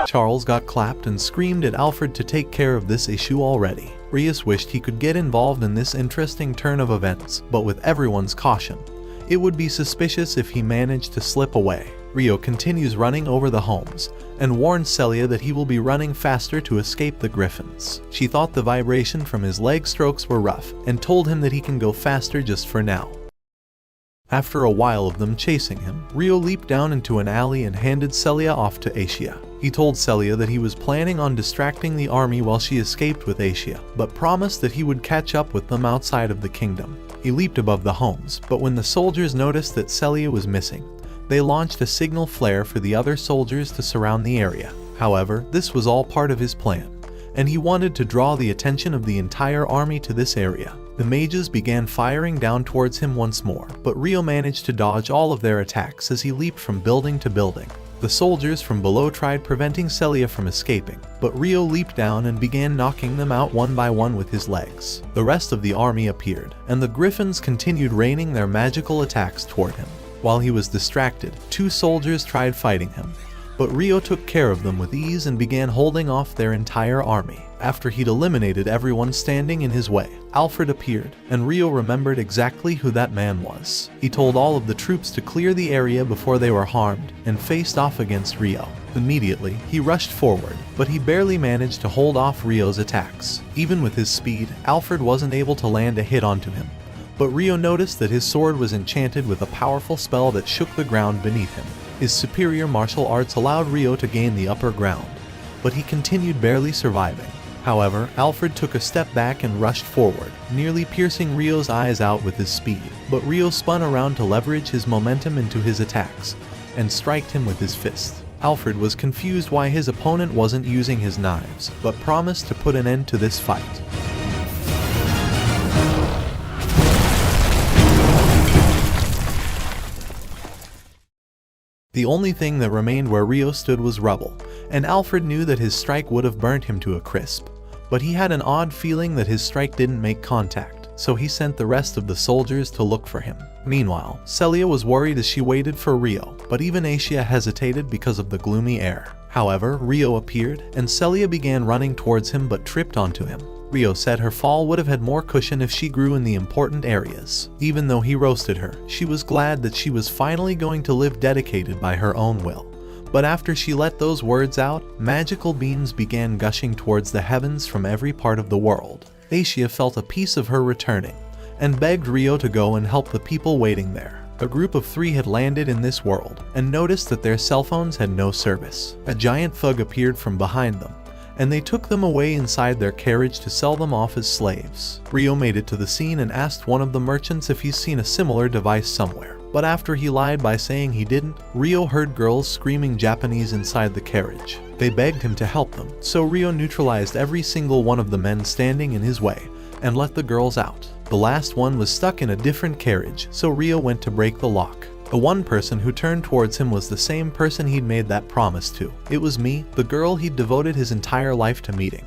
Charles got clapped and screamed at Alfred to take care of this issue already. Rios wished he could get involved in this interesting turn of events, but with everyone's caution, it would be suspicious if he managed to slip away. Rio continues running over the homes, and warns Celia that he will be running faster to escape the griffins. She thought the vibration from his leg strokes were rough, and told him that he can go faster just for now. After a while of them chasing him, Rio leaped down into an alley and handed Celia off to Aisha. He told Celia that he was planning on distracting the army while she escaped with Asia, but promised that he would catch up with them outside of the kingdom. He leaped above the homes, but when the soldiers noticed that Celia was missing, they launched a signal flare for the other soldiers to surround the area. However, this was all part of his plan, and he wanted to draw the attention of the entire army to this area. The mages began firing down towards him once more, but Rio managed to dodge all of their attacks as he leaped from building to building. The soldiers from below tried preventing Celia from escaping, but Rio leaped down and began knocking them out one by one with his legs. The rest of the army appeared, and the griffins continued raining their magical attacks toward him. While he was distracted, 2 soldiers tried fighting him, but Rio took care of them with ease and began holding off their entire army. After he'd eliminated everyone standing in his way, Alfred appeared, and Rio remembered exactly who that man was. He told all of the troops to clear the area before they were harmed, and faced off against Rio. Immediately, he rushed forward, but he barely managed to hold off Rio's attacks. Even with his speed, Alfred wasn't able to land a hit onto him. But Rio noticed that his sword was enchanted with a powerful spell that shook the ground beneath him. His superior martial arts allowed Rio to gain the upper ground, but he continued barely surviving. However, Alfred took a step back and rushed forward, nearly piercing Rio's eyes out with his speed. But Rio spun around to leverage his momentum into his attacks, and striked him with his fist. Alfred was confused why his opponent wasn't using his knives, but promised to put an end to this fight. The only thing that remained where Rio stood was rubble, and Alfred knew that his strike would have burnt him to a crisp. But he had an odd feeling that his strike didn't make contact, so he sent the rest of the soldiers to look for him. Meanwhile, Celia was worried as she waited for Rio, but even Asia hesitated because of the gloomy air. However, Rio appeared, and Celia began running towards him but tripped onto him. Rio said her fall would have had more cushion if she grew in the important areas. Even though he roasted her, she was glad that she was finally going to live dedicated by her own will. But after she let those words out, magical beams began gushing towards the heavens from every part of the world. Asia felt a piece of her returning, and begged Rio to go and help the people waiting there. A group of 3 had landed in this world, and noticed that their cell phones had no service. A giant thug appeared from behind them, and they took them away inside their carriage to sell them off as slaves. Rio made it to the scene and asked one of the merchants if he's seen a similar device somewhere. But after he lied by saying he didn't, Rio heard girls screaming Japanese inside the carriage. They begged him to help them, so Rio neutralized every single one of the men standing in his way, and let the girls out. The last one was stuck in a different carriage, so Rio went to break the lock. The one person who turned towards him was the same person he'd made that promise to. It was me, the girl he'd devoted his entire life to meeting.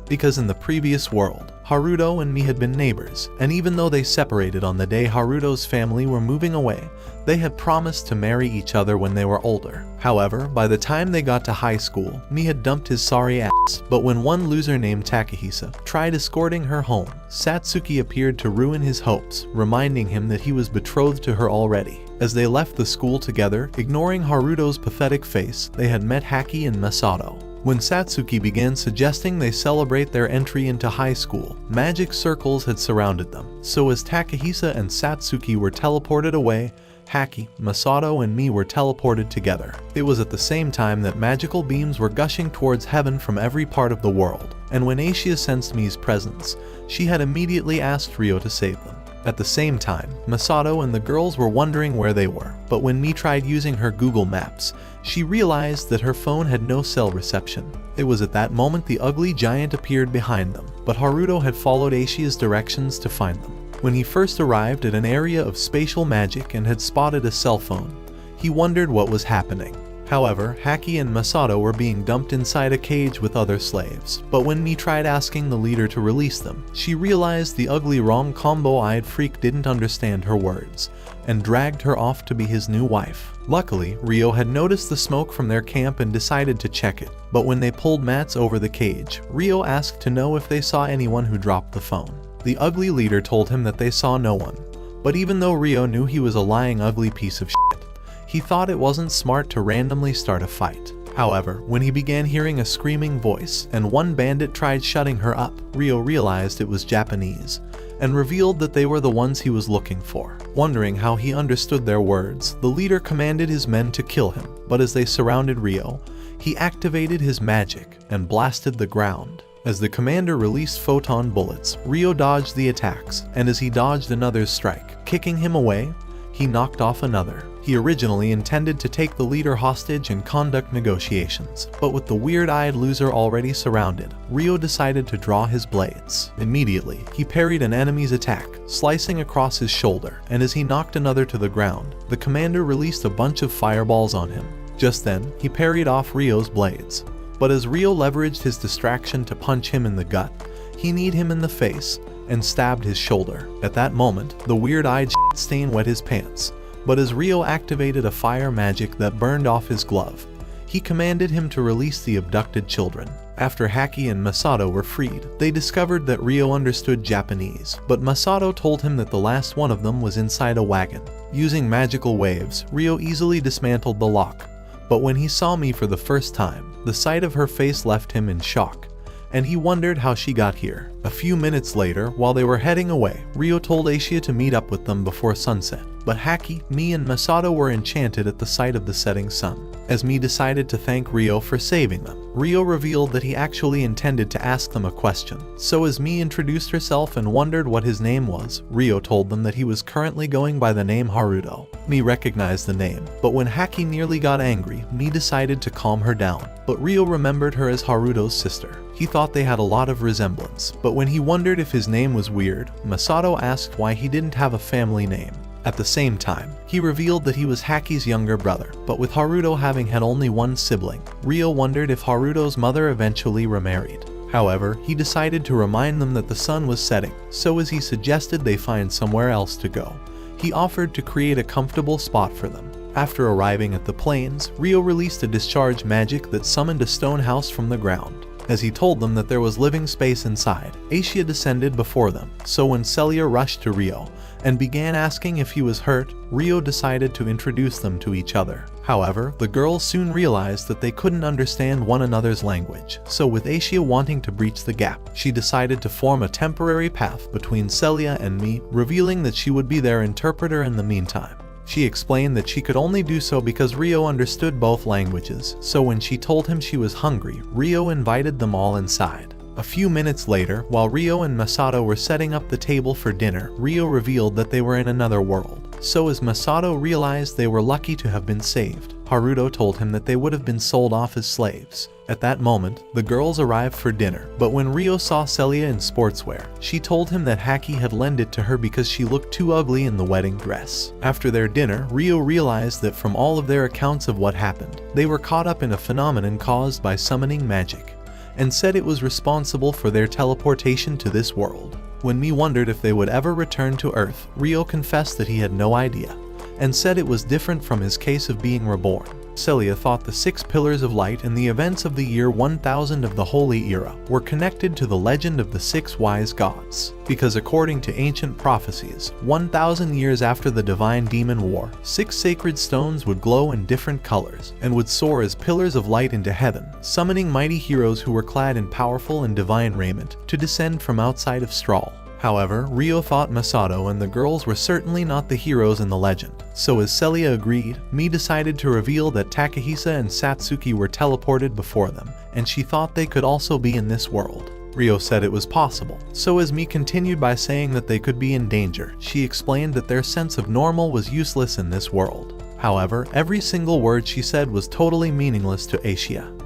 Because in the previous world, Haruto and me had been neighbors, and even though they separated on the day Haruto's family were moving away, they had promised to marry each other when they were older. However, by the time they got to high school, me had dumped his sorry ass, but when one loser named Takahisa tried escorting her home, Satsuki appeared to ruin his hopes, reminding him that he was betrothed to her already. As they left the school together, ignoring Haruto's pathetic face, they had met Haki and Masato. When Satsuki began suggesting they celebrate their entry into high school, magic circles had surrounded them. So as Takahisa and Satsuki were teleported away, Haki, Masato, and me were teleported together. It was at the same time that magical beams were gushing towards heaven from every part of the world, and when Asia sensed Mi's presence, she had immediately asked Rio to save them. At the same time, Masato and the girls were wondering where they were, but when Mi tried using her Google Maps, she realized that her phone had no cell reception. It was at that moment the ugly giant appeared behind them, but Haruto had followed Ashia's directions to find them. When he first arrived at an area of spatial magic and had spotted a cell phone, he wondered what was happening. However, Haki and Masato were being dumped inside a cage with other slaves, but when Mi tried asking the leader to release them, she realized the ugly wrong combo-eyed freak didn't understand her words, and dragged her off to be his new wife. Luckily, Rio had noticed the smoke from their camp and decided to check it, but when they pulled mats over the cage, Rio asked to know if they saw anyone who dropped the phone. The ugly leader told him that they saw no one, but even though Rio knew he was a lying ugly piece of shit, he thought it wasn't smart to randomly start a fight. However, when he began hearing a screaming voice and one bandit tried shutting her up, Rio realized it was Japanese, and revealed that they were the ones he was looking for. Wondering how he understood their words, the leader commanded his men to kill him, but as they surrounded Ryo, he activated his magic and blasted the ground. As the commander released photon bullets, Ryo dodged the attacks, and as he dodged another's strike, kicking him away, he knocked off another. He originally intended to take the leader hostage and conduct negotiations, but with the weird-eyed loser already surrounded, Ryo decided to draw his blades. Immediately, he parried an enemy's attack, slicing across his shoulder, and as he knocked another to the ground, the commander released a bunch of fireballs on him. Just then, he parried off Ryo's blades. But as Ryo leveraged his distraction to punch him in the gut, he kneed him in the face and stabbed his shoulder. At that moment, the weird-eyed stain wet his pants, but as Ryo activated a fire magic that burned off his glove, he commanded him to release the abducted children. After Haki and Masato were freed, they discovered that Ryo understood Japanese, but Masato told him that the last one of them was inside a wagon. Using magical waves, Ryo easily dismantled the lock, but when he saw me for the first time, the sight of her face left him in shock, and he wondered how she got here. A few minutes later, while they were heading away, Ryo told Aishia to meet up with them before sunset, but Haki, Mi and Masato were enchanted at the sight of the setting sun. As Mi decided to thank Ryo for saving them, Ryo revealed that he actually intended to ask them a question. So as Mi introduced herself and wondered what his name was, Ryo told them that he was currently going by the name Haruto. Mi recognized the name, but when Haki nearly got angry, Mi decided to calm her down, but Ryo remembered her as Haruto's sister. He thought they had a lot of resemblance, but when he wondered if his name was weird, Masato asked why he didn't have a family name. At the same time, he revealed that he was Haki's younger brother, but with Haruto having had only one sibling, Ryo wondered if Haruto's mother eventually remarried. However, he decided to remind them that the sun was setting, so as he suggested they find somewhere else to go, he offered to create a comfortable spot for them. After arriving at the plains, Ryo released a discharge magic that summoned a stone house from the ground. As he told them that there was living space inside, Aishia descended before them, so when Celia rushed to Ryo and began asking if he was hurt, Ryo decided to introduce them to each other. However, the girls soon realized that they couldn't understand one another's language, so with Aishia wanting to breach the gap, she decided to form a temporary path between Celia and me, revealing that she would be their interpreter in the meantime. She explained that she could only do so because Ryo understood both languages, so when she told him she was hungry, Ryo invited them all inside. A few minutes later, while Ryo and Masato were setting up the table for dinner, Ryo revealed that they were in another world. So as Masato realized they were lucky to have been saved, Haruto told him that they would have been sold off as slaves. At that moment, the girls arrived for dinner, but when Ryo saw Celia in sportswear, she told him that Haki had lent it to her because she looked too ugly in the wedding dress. After their dinner, Ryo realized that from all of their accounts of what happened, they were caught up in a phenomenon caused by summoning magic, and said it was responsible for their teleportation to this world. When Mi wondered if they would ever return to Earth, Ryo confessed that he had no idea, and said it was different from his case of being reborn. Celia thought the 6 Pillars of Light and the events of the year 1000 of the Holy Era were connected to the legend of the 6 wise gods, because according to ancient prophecies, 1000 years after the divine demon war, 6 sacred stones would glow in different colors and would soar as pillars of light into heaven, summoning mighty heroes who were clad in powerful and divine raiment to descend from outside of Strahl. However, Ryo thought Masato and the girls were certainly not the heroes in the legend, so as Celia agreed, Mi decided to reveal that Takahisa and Satsuki were teleported before them, and she thought they could also be in this world. Ryo said it was possible, so as Mi continued by saying that they could be in danger, she explained that their sense of normal was useless in this world. However, every single word she said was totally meaningless to Aishia.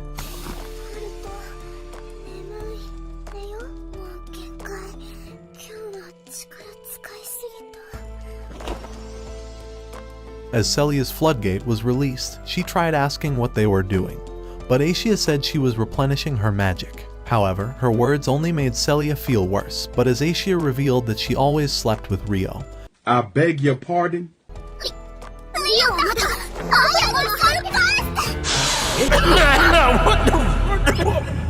As Celia's floodgate was released, she tried asking what they were doing, but Aishia said she was replenishing her magic. However, her words only made Celia feel worse, but as Aishia revealed that she always slept with Ryo. I beg your pardon?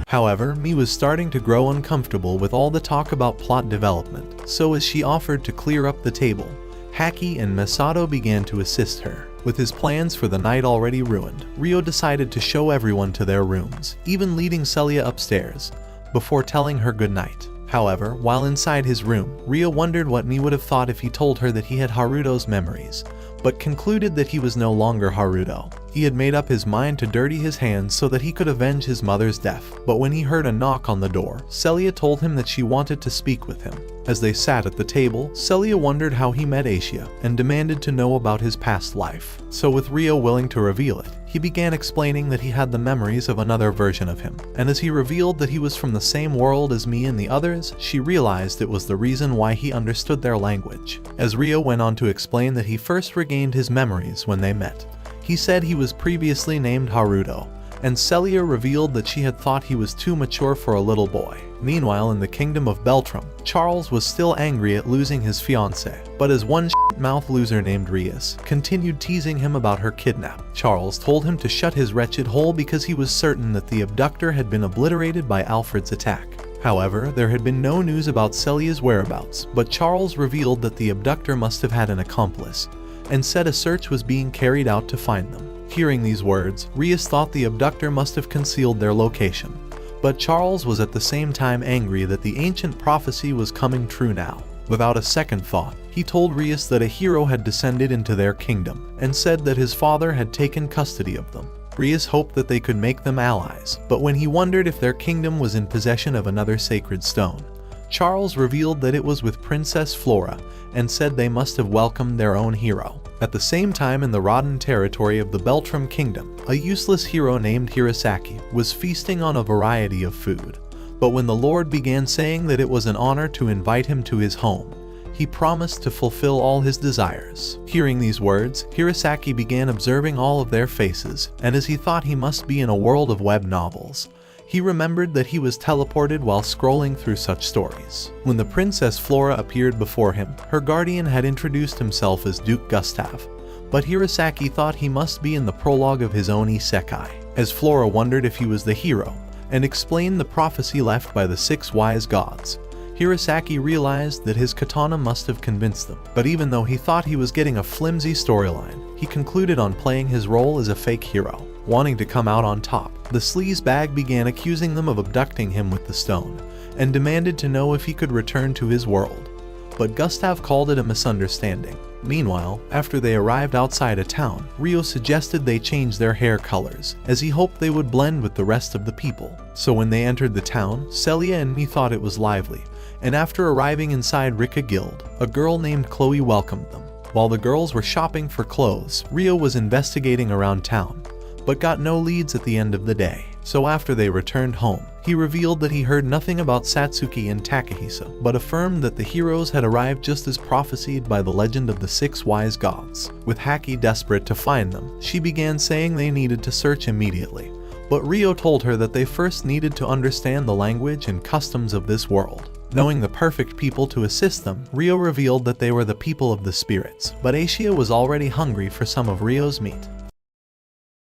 However, Mi was starting to grow uncomfortable with all the talk about plot development, so as she offered to clear up the table, Haki and Masato began to assist her. With his plans for the night already ruined, Ryo decided to show everyone to their rooms, even leading Celia upstairs, before telling her goodnight. However, while inside his room, Rio wondered what Mii would have thought if he told her that he had Haruto's memories, but concluded that he was no longer Haruto. He had made up his mind to dirty his hands so that he could avenge his mother's death, but when he heard a knock on the door, Celia told him that she wanted to speak with him. As they sat at the table, Celia wondered how he met Asia and demanded to know about his past life. So with Rio willing to reveal it, he began explaining that he had the memories of another version of him, and as he revealed that he was from the same world as Mii and the others, she realized it was the reason why he understood their language. As Rio went on to explain that he first regained his memories when they met, he said he was previously named Haruto, and Celia revealed that she had thought he was too mature for a little boy. Meanwhile, in the kingdom of Beltrum, Charles was still angry at losing his fiancée, but as one shit-mouth loser named Rias continued teasing him about her kidnap, Charles told him to shut his wretched hole because he was certain that the abductor had been obliterated by Alfred's attack. However, there had been no news about Celia's whereabouts, but Charles revealed that the abductor must have had an accomplice, and said a search was being carried out to find them. Hearing these words, Rias thought the abductor must have concealed their location, but Charles was at the same time angry that the ancient prophecy was coming true now. Without a second thought, he told Rias that a hero had descended into their kingdom, and said that his father had taken custody of them. Rias hoped that they could make them allies, but when he wondered if their kingdom was in possession of another sacred stone, Charles revealed that it was with Princess Flora, and said they must have welcomed their own hero. At the same time, in the rotten territory of the Beltrum Kingdom, a useless hero named Hirosaki was feasting on a variety of food. But when the Lord began saying that it was an honor to invite him to his home, he promised to fulfill all his desires. Hearing these words, Hirosaki began observing all of their faces, and as he thought he must be in a world of web novels, he remembered that he was teleported while scrolling through such stories. When the Princess Flora appeared before him, her guardian had introduced himself as Duke Gustav, but Hirosaki thought he must be in the prologue of his own Isekai, as Flora wondered if he was the hero, and explained the prophecy left by the 6 wise gods. Hirosaki realized that his katana must have convinced them, but even though he thought he was getting a flimsy storyline, he concluded on playing his role as a fake hero. Wanting to come out on top, the sleazebag began accusing them of abducting him with the stone, and demanded to know if he could return to his world. But Gustav called it a misunderstanding. Meanwhile, after they arrived outside a town, Rio suggested they change their hair colors, as he hoped they would blend with the rest of the people. So when they entered the town, Celia and Mii thought it was lively, and after arriving inside Recap Guild, a girl named Chloe welcomed them. While the girls were shopping for clothes, Rio was investigating around town, but got no leads at the end of the day. So after they returned home, he revealed that he heard nothing about Satsuki and Takahisa, but affirmed that the heroes had arrived just as prophesied by the legend of the 6 wise gods. With Haki desperate to find them, she began saying they needed to search immediately, but Rio told her that they first needed to understand the language and customs of this world. Knowing the perfect people to assist them, Rio revealed that they were the people of the spirits, but Asia was already hungry for some of Rio's meat.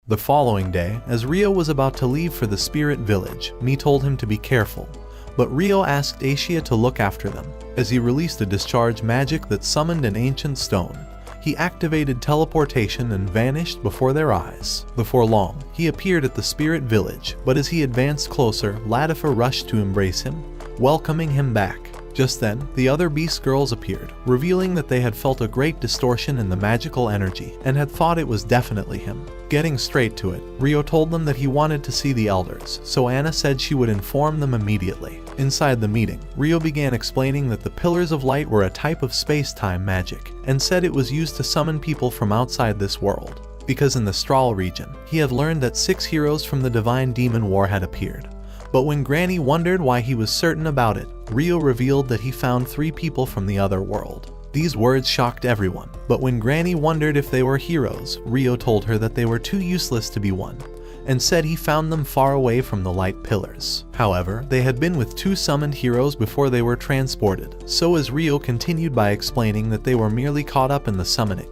The following day, as Rio was about to leave for the spirit village, Mii told him to be careful, but Rio asked Asia to look after them. As he released a discharge magic that summoned an ancient stone, he activated teleportation and vanished before their eyes. Before long, he appeared at the spirit village, but as he advanced closer, Latifa rushed to embrace him, welcoming him back. Just then, the other beast girls appeared, revealing that they had felt a great distortion in the magical energy and had thought it was definitely him. Getting straight to it, Rio told them that he wanted to see the elders, so Anna said she would inform them immediately. Inside the meeting, Rio began explaining that the Pillars of Light were a type of space-time magic, and said it was used to summon people from outside this world. Because in the Strahl region, he had learned that 6 heroes from the Divine Demon War had appeared. But when Granny wondered why he was certain about it, Rio revealed that he found 3 people from the other world. These words shocked everyone, but when Granny wondered if they were heroes, Rio told her that they were too useless to be one, and said he found them far away from the light pillars. However, they had been with 2 summoned heroes before they were transported, so as Rio continued by explaining that they were merely caught up in the summoning,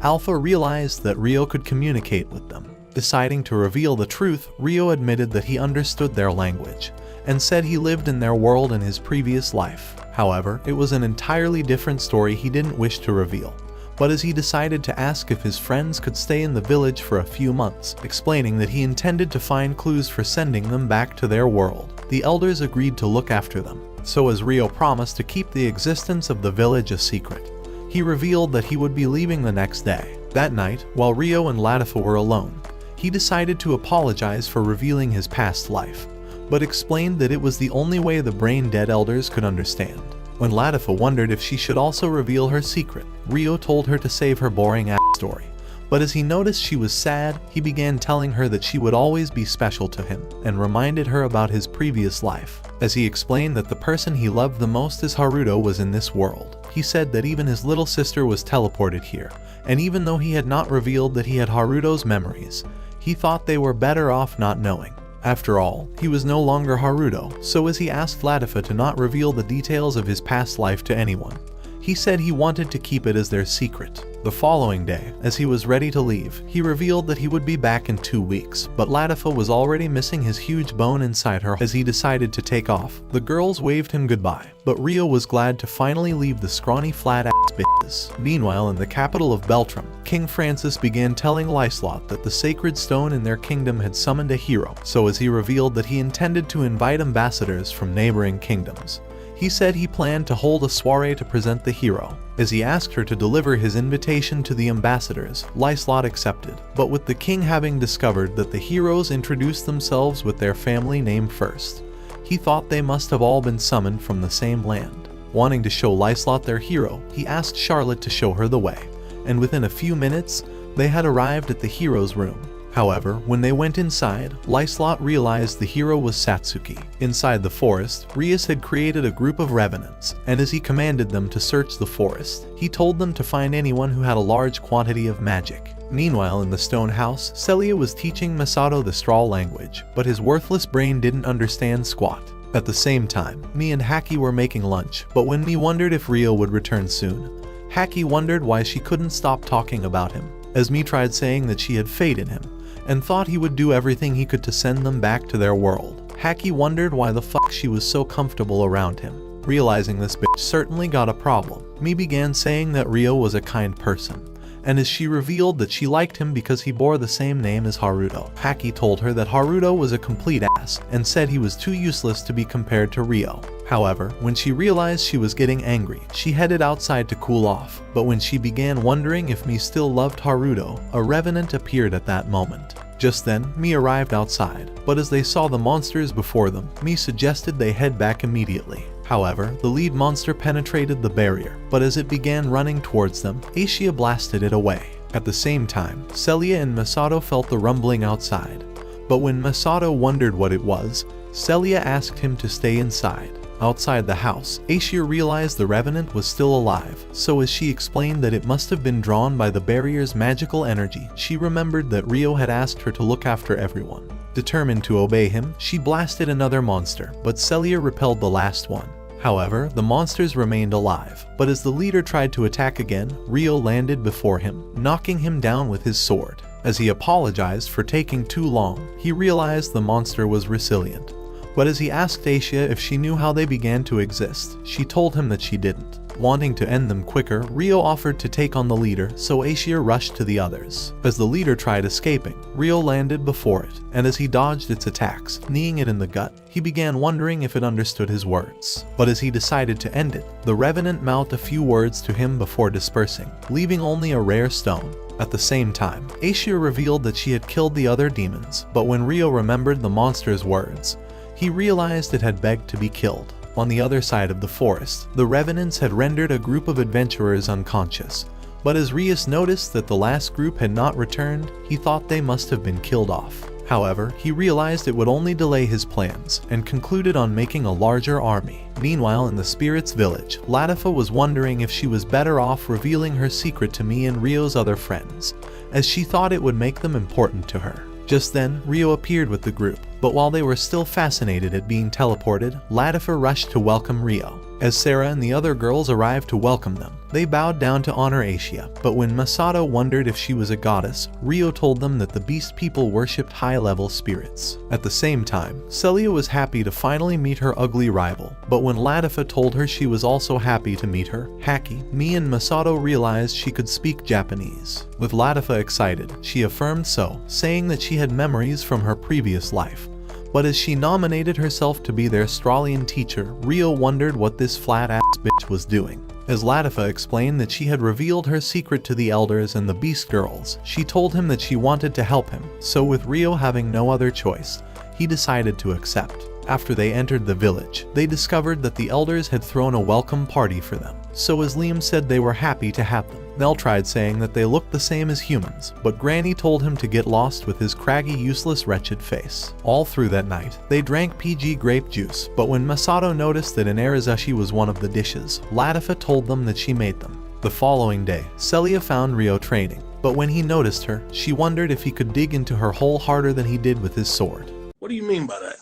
Alpha realized that Rio could communicate with them. Deciding to reveal the truth, Rio admitted that he understood their language, and said he lived in their world in his previous life. However, it was an entirely different story he didn't wish to reveal, but as he decided to ask if his friends could stay in the village for a few months, explaining that he intended to find clues for sending them back to their world. The elders agreed to look after them, So as Rio promised to keep the existence of the village a secret, he revealed that he would be leaving the next day. That night, while Rio and Latifa were alone, he decided to apologize for revealing his past life, but explained that it was the only way the brain-dead elders could understand. When Latifa wondered if she should also reveal her secret, Rio told her to save her boring story. But as he noticed she was sad, he began telling her that she would always be special to him, and reminded her about his previous life. As he explained that the person he loved the most as Haruto was in this world, he said that even his little sister was teleported here, and even though he had not revealed that he had Haruto's memories, he thought they were better off not knowing. After all, he was no longer Haruto, so as he asked Latifa to not reveal the details of his past life to anyone, he said he wanted to keep it as their secret. The following day, as he was ready to leave, he revealed that he would be back in 2 weeks, but Latifa was already missing his huge bone inside her. As he decided to take off, the girls waved him goodbye, but Rio was glad to finally leave the scrawny flat-ass bitches. Meanwhile, in the capital of Beltram, King Francis began telling Lyslot that the sacred stone in their kingdom had summoned a hero, so as he revealed that he intended to invite ambassadors from neighboring kingdoms. He said he planned to hold a soiree to present the hero. As he asked her to deliver his invitation to the ambassadors, Lyslot accepted, but with the king having discovered that the heroes introduced themselves with their family name first, he thought they must have all been summoned from the same land. Wanting to show Lyslot their hero, he asked Charlotte to show her the way, and within a few minutes, they had arrived at the hero's room. However, when they went inside, Lyslot realized the hero was Satsuki. Inside the forest, Rias had created a group of revenants, and as he commanded them to search the forest, he told them to find anyone who had a large quantity of magic. Meanwhile, in the stone house, Celia was teaching Masato the straw language, but his worthless brain didn't understand squat. At the same time, Mi and Haki were making lunch, but when Mi wondered if Rio would return soon, Haki wondered why she couldn't stop talking about him. As Mi tried saying that she had faith in him, and thought he would do everything he could to send them back to their world, Haki wondered why the fuck she was so comfortable around him. Realizing this bitch certainly got a problem, Mi began saying that Rio was a kind person, and as she revealed that she liked him because he bore the same name as Haruto, Haki told her that Haruto was a complete ass and said he was too useless to be compared to Rio. However, when she realized she was getting angry, she headed outside to cool off, but when she began wondering if Mi still loved Haruto, a revenant appeared at that moment. Just then, Mi arrived outside, but as they saw the monsters before them, Mi suggested they head back immediately. However, the lead monster penetrated the barrier, but as it began running towards them, Aishia blasted it away. At the same time, Celia and Masato felt the rumbling outside, but when Masato wondered what it was, Celia asked him to stay inside. Outside the house, Aishia realized the revenant was still alive, so as she explained that it must have been drawn by the barrier's magical energy, she remembered that Rio had asked her to look after everyone. Determined to obey him, she blasted another monster, but Celia repelled the last one. However, the monsters remained alive, but as the leader tried to attack again, Rio landed before him, knocking him down with his sword. As he apologized for taking too long, he realized the monster was resilient. But as he asked Aishia if she knew how they began to exist, she told him that she didn't. Wanting to end them quicker, Rio offered to take on the leader, so Aishia rushed to the others. As the leader tried escaping, Rio landed before it, and as he dodged its attacks, kneeing it in the gut, he began wondering if it understood his words. But as he decided to end it, the revenant mouthed a few words to him before dispersing, leaving only a rare stone. At the same time, Aishia revealed that she had killed the other demons, but when Rio remembered the monster's words, he realized it had begged to be killed. On the other side of the forest, the revenants had rendered a group of adventurers unconscious, but as Rias noticed that the last group had not returned, he thought they must have been killed off. However, he realized it would only delay his plans, and concluded on making a larger army. Meanwhile, in the spirits' village, Latifa was wondering if she was better off revealing her secret to Mi and Rio's other friends, as she thought it would make them important to her. Just then, Rio appeared with the group, but while they were still fascinated at being teleported, Latifa rushed to welcome Rio. As Sarah and the other girls arrived to welcome them, they bowed down to honor Aishia, but when Masato wondered if she was a goddess, Rio told them that the beast people worshipped high-level spirits. At the same time, Celia was happy to finally meet her ugly rival, but when Latifa told her she was also happy to meet her, Haki, Mi and Masato realized she could speak Japanese. With Latifa excited, she affirmed so, saying that she had memories from her previous life, But as she nominated herself to be their Australian teacher, Rio wondered what this flat-ass bitch was doing. As Latifa explained that she had revealed her secret to the elders and the Beast Girls, she told him that she wanted to help him, so with Rio having no other choice, he decided to accept. After they entered the village, they discovered that the elders had thrown a welcome party for them, so as Liam said they were happy to have them. Nell tried saying that they looked the same as humans, but Granny told him to get lost with his craggy, useless, wretched face. All through that night, they drank PG grape juice, but when Masato noticed that an arizashi was one of the dishes, Latifa told them that she made them. The following day, Celia found Rio training, but when he noticed her, she wondered if he could dig into her hole harder than he did with his sword. What do you mean by that?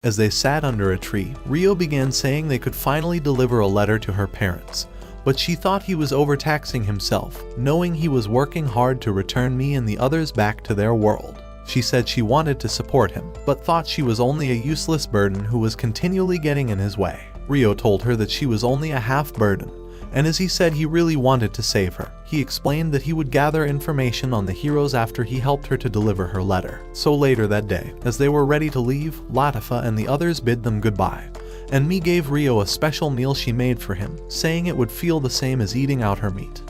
As they sat under a tree, Rio began saying they could finally deliver a letter to her parents, but she thought he was overtaxing himself, knowing he was working hard to return me and the others back to their world. She said she wanted to support him, but thought she was only a useless burden who was continually getting in his way. Rio told her that she was only a half burden, and as he said he really wanted to save her, he explained that he would gather information on the heroes after he helped her to deliver her letter. So later that day, as they were ready to leave, Latifa and the others bid them goodbye, and Mi gave Rio a special meal she made for him, saying it would feel the same as eating out her meat.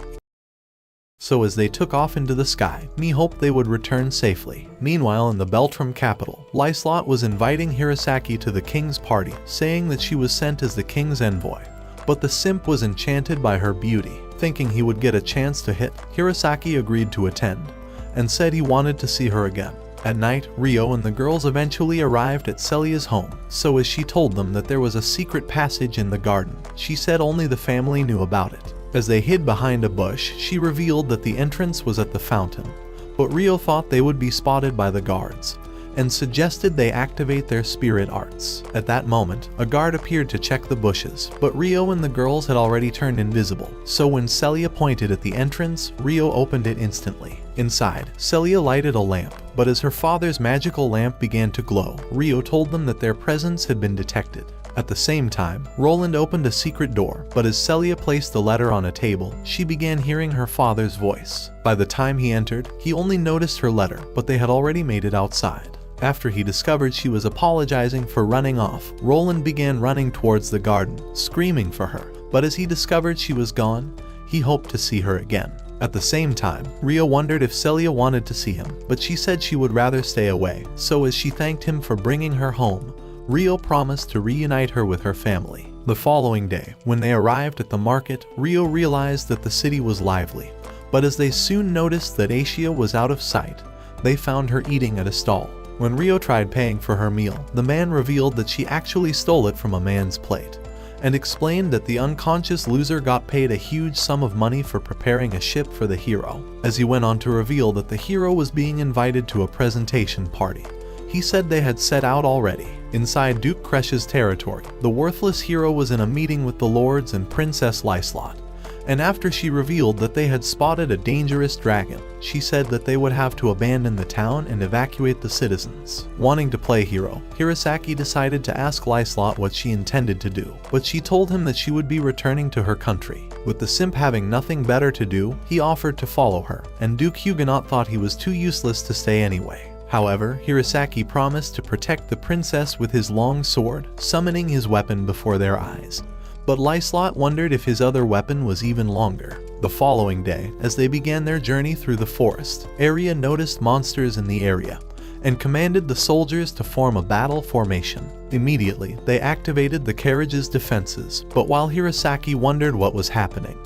So as they took off into the sky, Mi hoped they would return safely. Meanwhile in the Beltram capital, Lyslot was inviting Hirosaki to the king's party, saying that she was sent as the king's envoy. But the simp was enchanted by her beauty. Thinking he would get a chance to hit, Hirosaki agreed to attend, and said he wanted to see her again. At night, Rio and the girls eventually arrived at Celia's home, so as she told them that there was a secret passage in the garden, she said only the family knew about it. As they hid behind a bush, she revealed that the entrance was at the fountain, but Rio thought they would be spotted by the guards, and suggested they activate their spirit arts. At that moment, a guard appeared to check the bushes, but Rio and the girls had already turned invisible, so when Celia pointed at the entrance, Rio opened it instantly. Inside, Celia lighted a lamp, but as her father's magical lamp began to glow, Rio told them that their presence had been detected. At the same time, Roland opened a secret door, but as Celia placed the letter on a table, she began hearing her father's voice. By the time he entered, he only noticed her letter, but they had already made it outside. After he discovered she was apologizing for running off, Roland began running towards the garden, screaming for her, but as he discovered she was gone, he hoped to see her again. At the same time, Rio wondered if Celia wanted to see him, but she said she would rather stay away, so as she thanked him for bringing her home, Rio promised to reunite her with her family. The following day, when they arrived at the market, Rio realized that the city was lively, but as they soon noticed that Asia was out of sight, they found her eating at a stall. When Rio tried paying for her meal, the man revealed that she actually stole it from a man's plate, and explained that the unconscious loser got paid a huge sum of money for preparing a ship for the hero. As he went on to reveal that the hero was being invited to a presentation party, he said they had set out already. Inside Duke Kresh's territory, the worthless hero was in a meeting with the lords and Princess Lyslot, and after she revealed that they had spotted a dangerous dragon, she said that they would have to abandon the town and evacuate the citizens. Wanting to play hero, Hirosaki decided to ask Lyslot what she intended to do, but she told him that she would be returning to her country. With the simp having nothing better to do, he offered to follow her, and Duke Huguenot thought he was too useless to stay anyway. However, Hirosaki promised to protect the princess with his long sword, summoning his weapon before their eyes. But Lyslot wondered if his other weapon was even longer. The following day, as they began their journey through the forest, Arya noticed monsters in the area, and commanded the soldiers to form a battle formation. Immediately, they activated the carriage's defenses, but while Hirosaki wondered what was happening,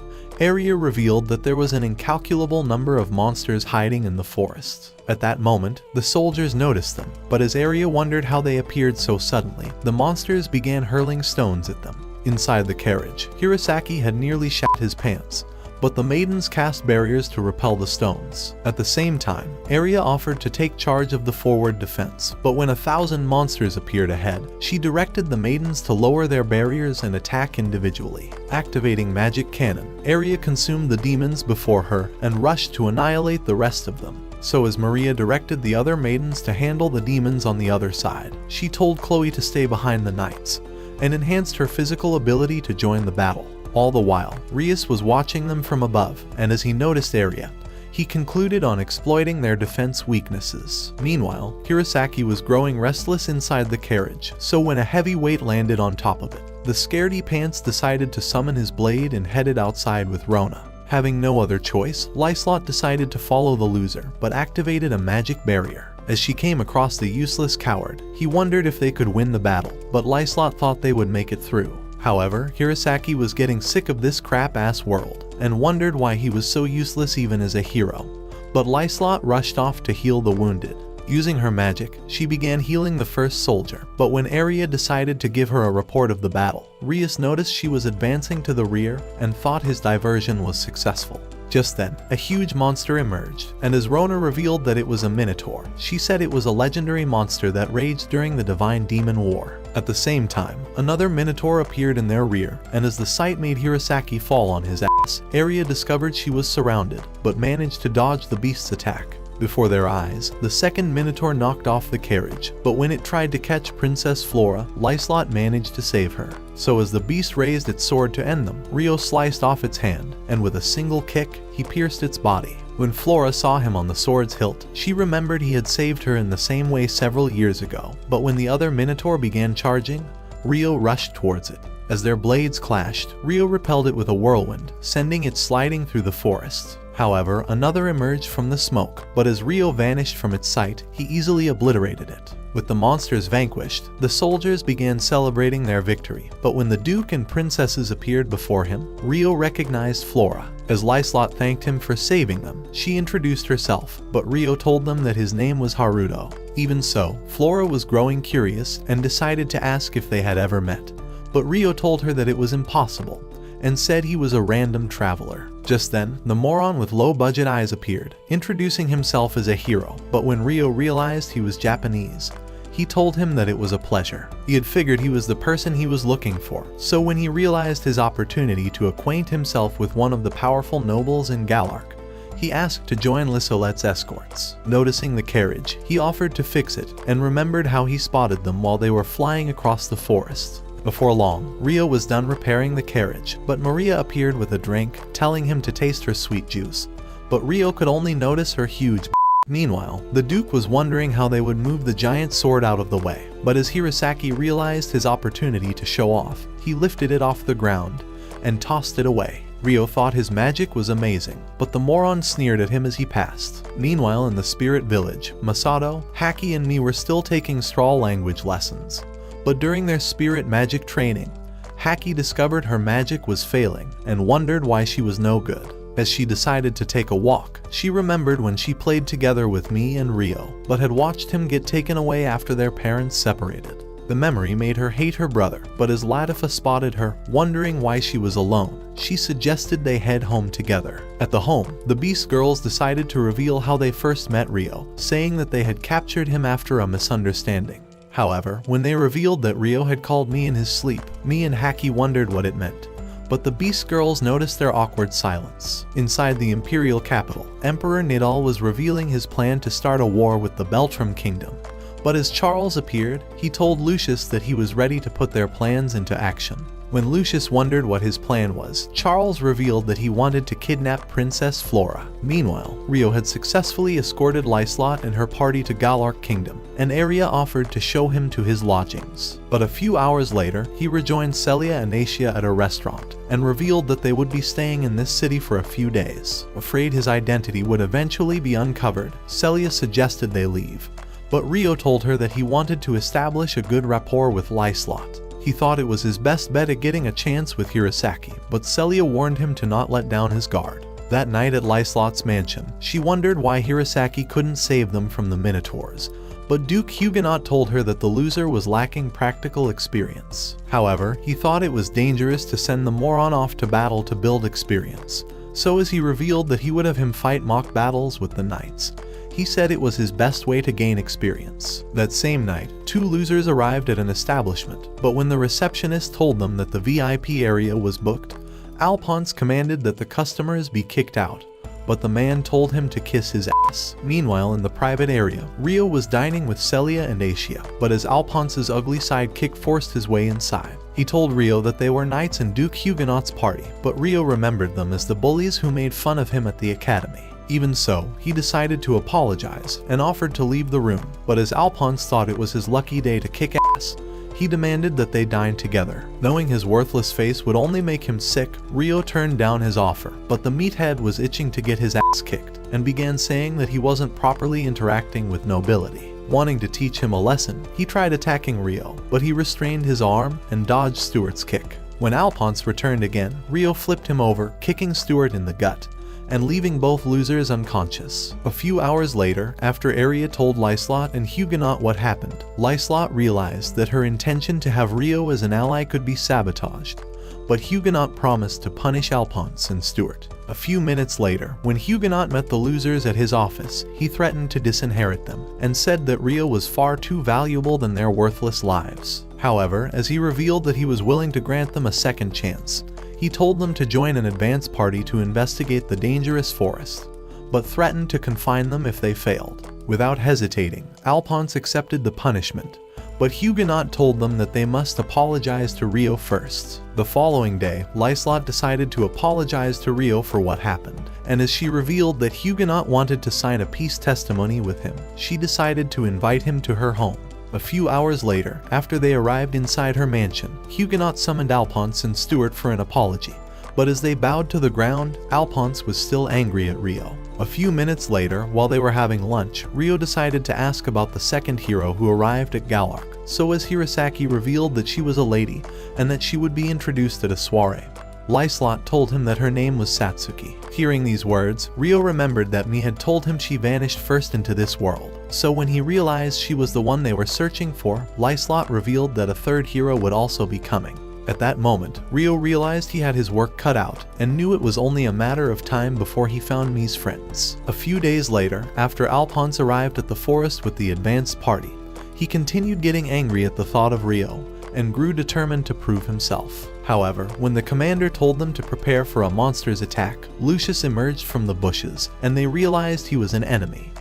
Arya revealed that there was an incalculable number of monsters hiding in the forest. At that moment, the soldiers noticed them, but as Arya wondered how they appeared so suddenly, the monsters began hurling stones at them. Inside the carriage, Hirosaki had nearly shat his pants, but the maidens cast barriers to repel the stones. At the same time, Arya offered to take charge of the forward defense, but when 1,000 monsters appeared ahead, she directed the maidens to lower their barriers and attack individually. Activating magic cannon, Arya consumed the demons before her and rushed to annihilate the rest of them. So as Maria directed the other maidens to handle the demons on the other side, she told Chloe to stay behind the knights, and enhanced her physical ability to join the battle. All the while, Rias was watching them from above, and as he noticed Arya, He concluded on exploiting their defense weaknesses. Meanwhile, Hirosaki was growing restless inside the carriage, so when a heavy weight landed on top of it, the scaredy pants decided to summon his blade and headed outside with Rona. Having no other choice, Lyslot decided to follow the loser, but activated a magic barrier. As she came across the useless coward, he wondered if they could win the battle, but Lyslot thought they would make it through. However, Hirosaki was getting sick of this crap-ass world, and wondered why he was so useless even as a hero. But Lyslot rushed off to heal the wounded. Using her magic, she began healing the first soldier, but when Aria decided to give her a report of the battle, Rias noticed she was advancing to the rear and thought his diversion was successful. Just then, a huge monster emerged, and as Rona revealed that it was a minotaur, she said it was a legendary monster that raged during the Divine Demon War. At the same time, another minotaur appeared in their rear, and as the sight made Hirosaki fall on his ass, Aria discovered she was surrounded, but managed to dodge the beast's attack. Before their eyes, the second minotaur knocked off the carriage, but when it tried to catch Princess Flora, Lyslot managed to save her. So as the beast raised its sword to end them, Rio sliced off its hand, and with a single kick, he pierced its body. When Flora saw him on the sword's hilt, she remembered he had saved her in the same way several years ago, but when the other minotaur began charging, Rio rushed towards it. As their blades clashed, Rio repelled it with a whirlwind, sending it sliding through the forest. However, another emerged from the smoke, but as Rio vanished from its sight, he easily obliterated it. With the monsters vanquished, the soldiers began celebrating their victory, but when the Duke and princesses appeared before him, Rio recognized Flora. As Lyslot thanked him for saving them, she introduced herself, but Rio told them that his name was Haruto. Even so, Flora was growing curious and decided to ask if they had ever met, but Rio told her that it was impossible, and said he was a random traveler. Just then, the moron with low-budget eyes appeared, introducing himself as a hero, but when Rio realized he was Japanese, he told him that it was a pleasure. He had figured he was the person he was looking for, so when he realized his opportunity to acquaint himself with one of the powerful nobles in Galark, he asked to join Lissolet's escorts. Noticing the carriage, he offered to fix it, and remembered how he spotted them while they were flying across the forest. Before long, Rio was done repairing the carriage, but Maria appeared with a drink, telling him to taste her sweet juice. But Rio could only notice her huge Meanwhile, the Duke was wondering how they would move the giant sword out of the way, but as Hirosaki realized his opportunity to show off, he lifted it off the ground and tossed it away. Rio thought his magic was amazing, but the moron sneered at him as he passed. Meanwhile, in the spirit village, Masato, Haki and me were still taking Straw language lessons. But during their spirit magic training, Haki discovered her magic was failing and wondered why she was no good. As she decided to take a walk, she remembered when she played together with me and Rio, but had watched him get taken away after their parents separated. The memory made her hate her brother, but as Latifa spotted her, wondering why she was alone, she suggested they head home together. At the home, the Beast Girls decided to reveal how they first met Rio, saying that they had captured him after a misunderstanding. However, when they revealed that Rio had called me in his sleep, me and Haki wondered what it meant. But the Beast Girls noticed their awkward silence. Inside the Imperial capital, Emperor Nidal was revealing his plan to start a war with the Beltram Kingdom. But as Charles appeared, he told Lucius that he was ready to put their plans into action. When Lucius wondered what his plan was, Charles revealed that he wanted to kidnap Princess Flora. Meanwhile, Rio had successfully escorted Lyslot and her party to Galark Kingdom, and Aria offered to show him to his lodgings. But a few hours later, he rejoined Celia and Asia at a restaurant, and revealed that they would be staying in this city for a few days. Afraid his identity would eventually be uncovered, Celia suggested they leave. But Rio told her that he wanted to establish a good rapport with Lyslot. He thought it was his best bet at getting a chance with Hirosaki, but Celia warned him to not let down his guard. That night at Lyslot's mansion, she wondered why Hirosaki couldn't save them from the Minotaurs, but Duke Huguenot told her that the loser was lacking practical experience. However, he thought it was dangerous to send the moron off to battle to build experience, so as he revealed that he would have him fight mock battles with the knights, he said it was his best way to gain experience. That same night, two losers arrived at an establishment, but when the receptionist told them that the VIP area was booked, Alphonse commanded that the customers be kicked out, but the man told him to kiss his ass. Meanwhile, in the private area, Rio was dining with Celia and Asia, but as Alphonse's ugly sidekick forced his way inside, he told Rio that they were knights in Duke Huguenot's party, but Rio remembered them as the bullies who made fun of him at the academy. Even so, he decided to apologize and offered to leave the room, but as Alphonse thought it was his lucky day to kick ass, he demanded that they dine together. Knowing his worthless face would only make him sick, Rio turned down his offer, but the meathead was itching to get his ass kicked and began saying that he wasn't properly interacting with nobility. Wanting to teach him a lesson, he tried attacking Rio, but he restrained his arm and dodged Stuart's kick. When Alphonse returned again, Rio flipped him over, kicking Stuart in the gut and leaving both losers unconscious. A few hours later, after Aria told Lyslot and Huguenot what happened, Lyslot realized that her intention to have Rio as an ally could be sabotaged, but Huguenot promised to punish Alphonse and Stuart. A few minutes later, when Huguenot met the losers at his office, he threatened to disinherit them and said that Rio was far too valuable than their worthless lives. However, as he revealed that he was willing to grant them a second chance, he told them to join an advance party to investigate the dangerous forest, but threatened to confine them if they failed. Without hesitating, Alphonse accepted the punishment, but Huguenot told them that they must apologize to Rio first. The following day, Lyslot decided to apologize to Rio for what happened, and as she revealed that Huguenot wanted to sign a peace testimony with him, she decided to invite him to her home. A few hours later, after they arrived inside her mansion, Huguenot summoned Alphonse and Stuart for an apology, but as they bowed to the ground, Alphonse was still angry at Rio. A few minutes later, while they were having lunch, Rio decided to ask about the second hero who arrived at Galark, so as Hirosaki revealed that she was a lady and that she would be introduced at a soiree. Lyslot told him that her name was Satsuki. Hearing these words, Rio remembered that Mi had told him she vanished first into this world. So when he realized she was the one they were searching for, Lyslot revealed that a third hero would also be coming. At that moment, Rio realized he had his work cut out and knew it was only a matter of time before he found Mi's friends. A few days later, after Alphonse arrived at the forest with the advanced party, he continued getting angry at the thought of Rio and grew determined to prove himself. However, when the commander told them to prepare for a monster's attack, Lucius emerged from the bushes and they realized he was an enemy.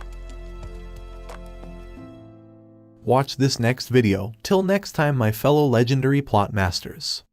Watch this next video. Till next time, my fellow legendary plot masters.